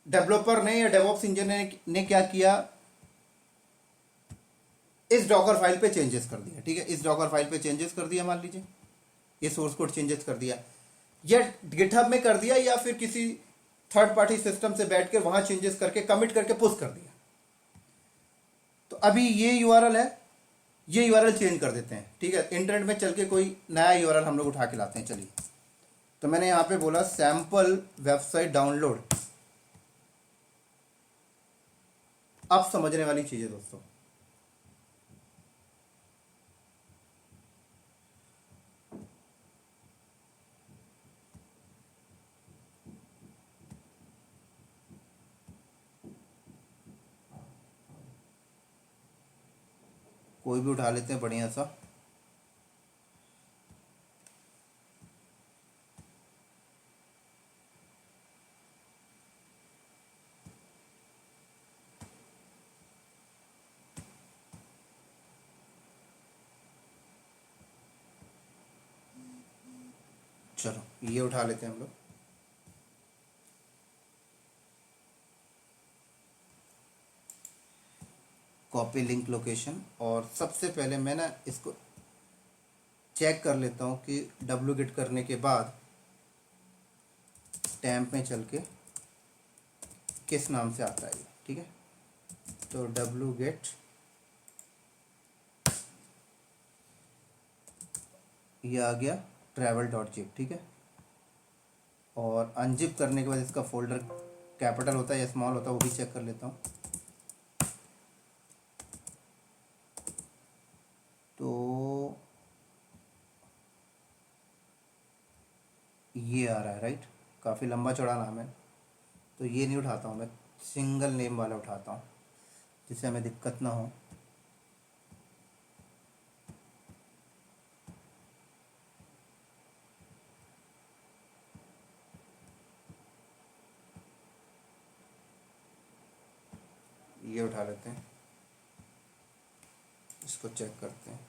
A: डेवलपर ने या डेवऑप्स इंजीनियर ने क्या किया, इस डॉकर फाइल पे चेंजेस कर दिया, ठीक है। इस डॉकर फाइल पे चेंजेस कर दिया, मान लीजिए ये सोर्स कोड चेंजेस कर दिया, या गिटहब में कर दिया, या फिर किसी थर्ड पार्टी सिस्टम से बैठ के वहां चेंजेस करके कमिट करके पुश कर दिया। तो अभी ये यूआरएल है, ये यूआरएल चेंज कर देते हैं। ठीक है, इंटरनेट में चल के कोई नया यूआरएल हम लोग उठा के लाते हैं। चलिए, तो मैंने यहाँ पे बोला सैंपल वेबसाइट डाउनलोड। अब समझने वाली चीज़ है दोस्तों, कोई भी उठा लेते हैं बढ़िया सा। चलो ये उठा लेते हैं हम लोग। कॉपी लिंक लोकेशन, और सबसे पहले मैं ना इसको चेक कर लेता हूँ कि wget करने के बाद टैम्प में चल के किस नाम से आता है ये। ठीक है, तो wget, ये आ गया travel.zip। ठीक है, और अनजिप करने के बाद इसका फोल्डर कैपिटल होता है या स्मॉल होता है वो भी चेक कर लेता हूँ। तो ये आ रहा है, राइट। काफ़ी लंबा चौड़ा नाम है, तो ये नहीं उठाता हूँ मैं, सिंगल नेम वाला उठाता हूँ जिससे हमें दिक्कत ना हो। ये उठा लेते हैं, इसको चेक करते हैं।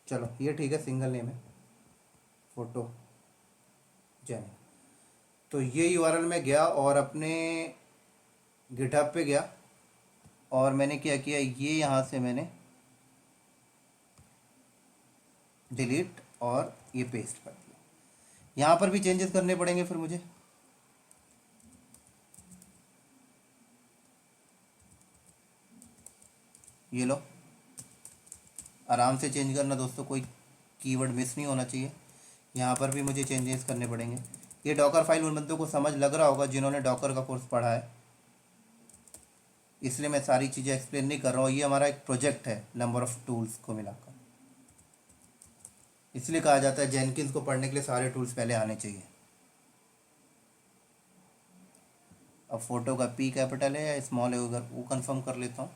A: चलो ये ठीक है, सिंगल नेम है, फोटो जैन। तो ये यूआरएल में गया और अपने गिटहब पे गया, और मैंने क्या किया, ये यहाँ से मैंने डिलीट और ये पेस्ट कर दिया। यहाँ पर भी चेंजेस करने पड़ेंगे फिर मुझे। ये लो, आराम से चेंज करना दोस्तों, कोई कीवर्ड मिस नहीं होना चाहिए। यहाँ पर भी मुझे चेंजेस करने पड़ेंगे। ये डॉकर फाइल उन बंदों को समझ लग रहा होगा जिन्होंने डॉकर का कोर्स पढ़ा है, इसलिए मैं सारी चीज़ें एक्सप्लेन नहीं कर रहा हूँ। ये हमारा एक प्रोजेक्ट है नंबर ऑफ़ टूल्स को मिलाकर, इसलिए कहा जाता है जेनकिंस को पढ़ने के लिए सारे टूल्स पहले आने चाहिए। अब फोटो का पी कैपिटल है या स्मॉल है उधर वो कंफर्म कर लेता हूँ,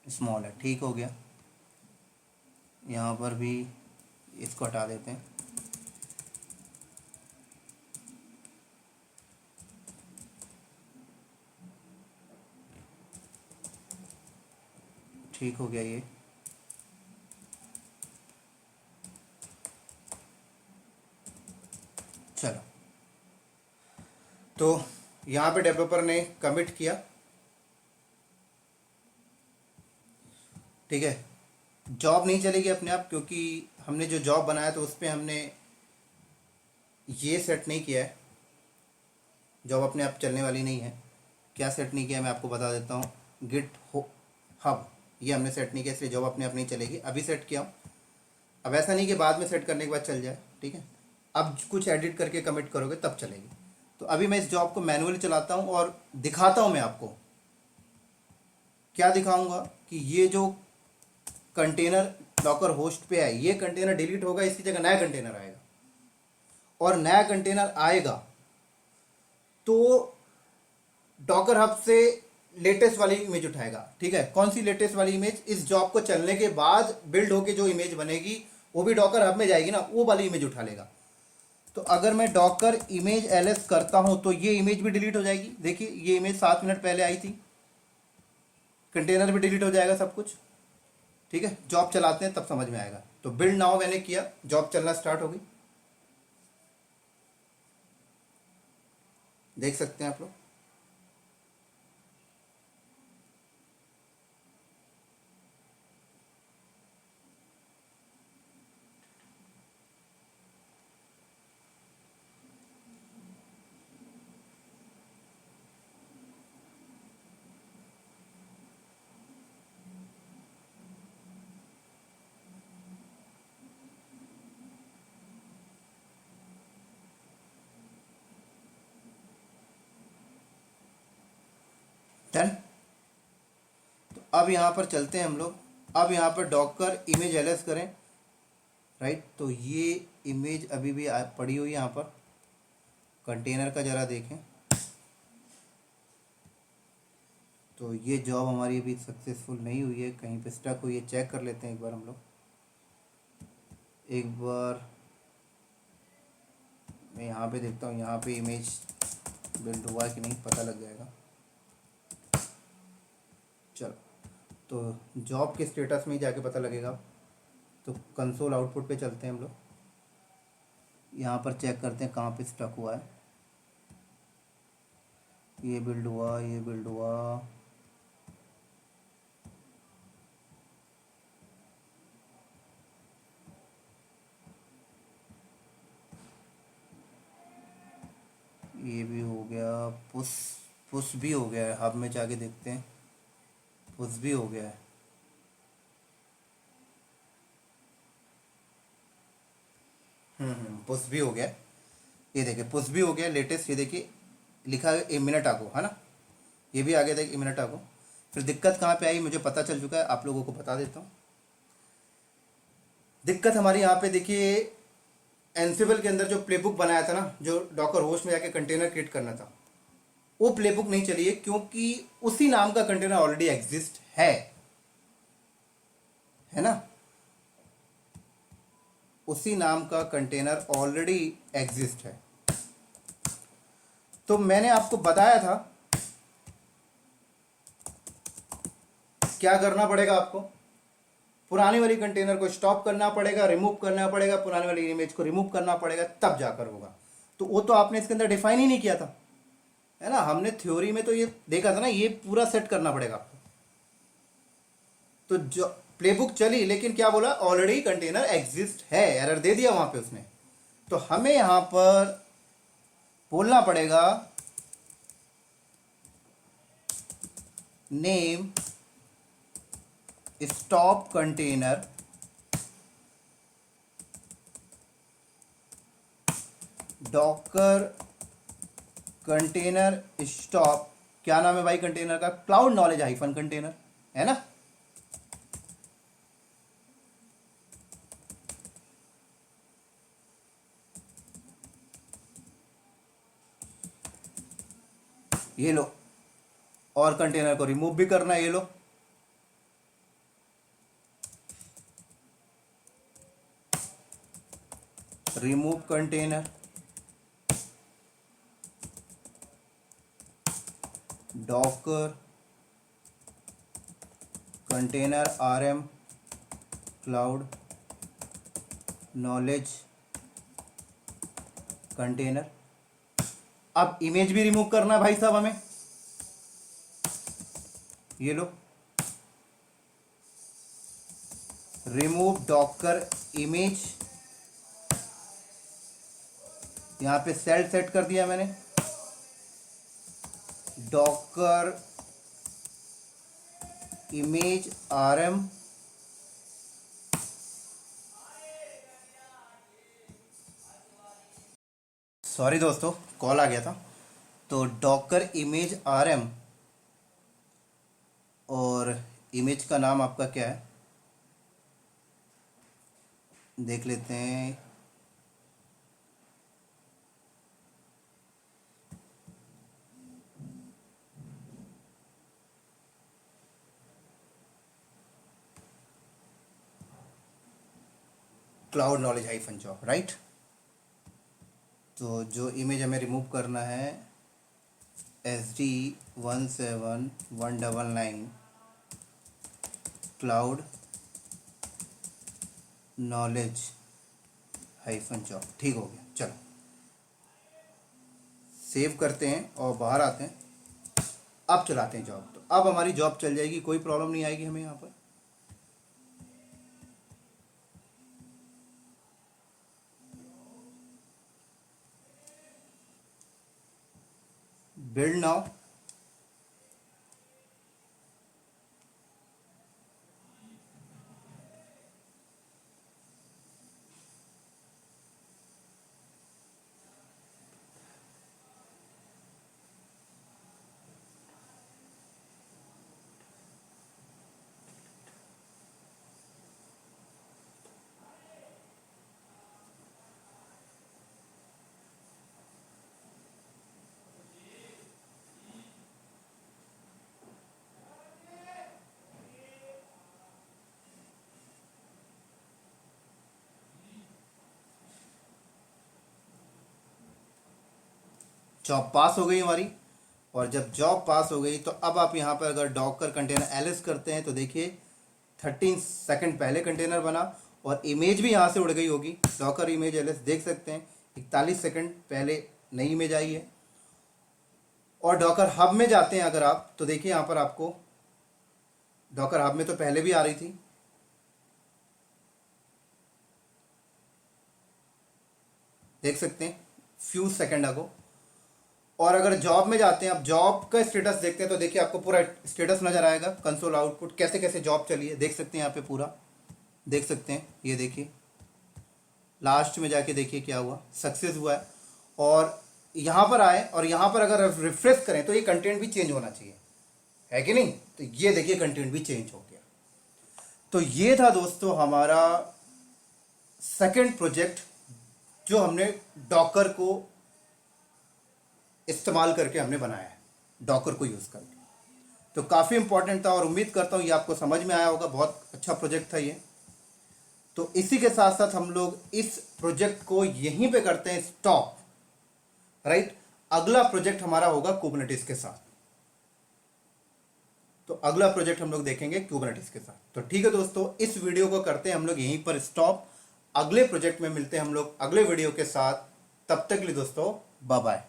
A: स्मॉल है, ठीक हो गया। यहाँ पर भी इसको हटा देते हैं। ठीक हो गया ये। चलो, तो यहाँ पे डेवलपर ने कमिट किया। ठीक है, जॉब नहीं चलेगी अपने आप, क्योंकि हमने जो जॉब बनाया तो उस पर हमने ये सेट नहीं किया है, जॉब अपने आप चलने वाली नहीं है। क्या सेट नहीं किया मैं आपको बता देता हूँ, गिट हब ये हमने सेट नहीं किया, इसलिए जॉब अपने आप नहीं चलेगी। अभी सेट किया हूँ, अब ऐसा नहीं कि बाद में सेट करने के बाद चल जाए। ठीक है, अब कुछ एडिट करके कमिट करोगे तब चलेगी। तो अभी मैं इस जॉब को मैनुअली चलाता हूँ और दिखाता हूँ मैं आपको। क्या दिखाऊंगा कि ये जो कंटेनर डॉकर होस्ट पे है, ये कंटेनर डिलीट होगा, इसकी जगह नया कंटेनर आएगा, और नया कंटेनर आएगा तो डॉकर हब से लेटेस्ट वाली इमेज उठाएगा। ठीक है, कौन सी लेटेस्ट वाली इमेज, इस जॉब को चलने के बाद बिल्ड होके जो इमेज बनेगी वो भी डॉकर हब में जाएगी ना, वो वाली इमेज उठा लेगा। तो अगर मैं डॉकर इमेज एलएस करता हूं तो ये इमेज भी डिलीट हो जाएगी। देखिए ये इमेज 7 मिनट पहले आई थी, कंटेनर भी डिलीट हो जाएगा, सब कुछ। ठीक है, जॉब चलाते हैं तब समझ में आएगा। तो बिल्ड नाउ मैंने किया, जॉब चलना स्टार्ट हो गई, देख सकते हैं आप लोग। डन। तो अब यहाँ पर चलते हैं हम लोग। अब यहाँ पर डॉकर इमेज एलएस करें, राइट। तो ये इमेज अभी भी पड़ी हुई है यहाँ पर। कंटेनर का ज़रा देखें, तो ये जॉब हमारी अभी सक्सेसफुल नहीं हुई है, कहीं पे स्टक हुई है। चेक कर लेते हैं एक बार हम लोग। एक बार मैं यहाँ पे देखता हूँ, यहाँ पे इमेज बिल्ड हुआ है कि नहीं, पता लग जाएगा। चलो, तो जॉब के स्टेटस में ही जाके पता लगेगा। तो कंसोल आउटपुट पे चलते हैं हम लोग। यहाँ पर चेक करते हैं कहाँ पे स्टक हुआ है। ये बिल्ड हुआ, ये बिल्ड हुआ। ये भी हो गया। पुश पुश भी हो गया है। हब में जाके देखते हैं, पुश भी हो गया है। पुश भी हो गया है। ये देखिए पुश भी हो गया लेटेस्ट। ये देखिए लिखा है ए मिनट आगो, है ना। ये भी आ गया था ए मिनट आगो। फिर दिक्कत कहाँ पे आई मुझे पता चल चुका है, आप लोगों को बता देता हूँ। दिक्कत हमारी यहाँ पे देखिए, एनसिबल के अंदर जो प्लेबुक बनाया था ना, जो डॉकर होस्ट में जाके कंटेनर क्रिएट करना था, वो प्लेबुक नहीं चली है, क्योंकि उसी नाम का कंटेनर ऑलरेडी एग्जिस्ट है ना। उसी नाम का कंटेनर ऑलरेडी एग्जिस्ट है। तो मैंने आपको बताया था क्या करना पड़ेगा आपको। पुराने वाली कंटेनर को स्टॉप करना पड़ेगा, रिमूव करना पड़ेगा, पुराने वाली इमेज को रिमूव करना पड़ेगा, तब जाकर होगा। तो वो तो आपने इसके अंदर डिफाइन ही नहीं किया था, है ना। हमने थ्योरी में तो ये देखा था ना, ये पूरा सेट करना पड़ेगा आपको। तो जो प्लेबुक चली, लेकिन क्या बोला, ऑलरेडी कंटेनर एग्जिस्ट है, एरर दे दिया वहां पे उसने। तो हमें यहां पर बोलना पड़ेगा name stop container docker container stop. क्या नाम है भाई कंटेनर का? क्लाउड नॉलेज हाइफन कंटेनर, है ना। ये लो, और कंटेनर को रिमूव भी करना है, ये लो। Remove container docker container RM cloud knowledge container. अब इमेज भी रिमूव करना है भाई साहब हमें, ये लो। रिमूव डॉकर इमेज, यहां पे सेल सेट कर दिया मैंने। डॉकर इमेज आरएम, सॉरी दोस्तों कॉल आ गया था। तो डॉकर इमेज आरएम, और इमेज का नाम आपका क्या है देख लेते हैं। Cloud knowledge hyphen job, right. तो जो इमेज हमें रिमूव करना है SD17199 cloud knowledge hyphen job, ठीक हो गया। चलो सेव करते हैं और बाहर आते हैं। अब चलाते हैं जॉब। तो अब हमारी जॉब चल जाएगी, कोई प्रॉब्लम नहीं आएगी हमें यहाँ पर। बिल्ड नाउ, जॉब पास हो गई हमारी। और जब जॉब पास हो गई तो अब आप यहाँ पर अगर डॉकर कंटेनर एलिस करते हैं तो देखिए 13 सेकंड पहले कंटेनर बना और इमेज भी यहाँ से उड़ गई होगी। डॉकर इमेज एलिस देख सकते हैं 41 सेकंड पहले नई इमेज आई है। और डॉकर हब में जाते हैं अगर आप तो देखिए यहाँ पर आपको डॉकर हब में तो पहले भी आ रही थी, देख सकते हैं फ्यू सेकंड अगो। और अगर जॉब में जाते हैं, अब जॉब का स्टेटस देखते हैं तो देखिए आपको पूरा स्टेटस नजर आएगा, कंसोल आउटपुट कैसे कैसे जॉब चली है देख सकते हैं। यहाँ पे पूरा देख सकते हैं, ये देखिए लास्ट में जाके देखिए क्या हुआ, सक्सेस हुआ है। और यहाँ पर आए और यहाँ पर अगर रिफ्रेश करें तो ये कंटेंट भी चेंज होना चाहिए, है कि नहीं। तो ये देखिए कंटेंट भी चेंज हो गया। तो ये था दोस्तों हमारा सेकंड प्रोजेक्ट जो हमने डॉकर को इस्तेमाल करके हमने बनाया है, डॉकर को यूज करके। तो काफी इंपॉर्टेंट था और उम्मीद करता हूं ये आपको समझ में आया होगा। बहुत अच्छा प्रोजेक्ट था ये। तो इसी के साथ साथ हम लोग इस प्रोजेक्ट को यहीं पे करते हैं स्टॉप, राइट। अगला प्रोजेक्ट हमारा होगा कुबरनेटिस के साथ। तो अगला प्रोजेक्ट हम लोग देखेंगे कुबरनेटिस के साथ। तो ठीक है दोस्तों, इस वीडियो को करते हैं हम लोग यहीं पर स्टॉप। अगले प्रोजेक्ट में मिलते हैं हम लोग अगले वीडियो के साथ। तब तक के लिए दोस्तों बाय बाय।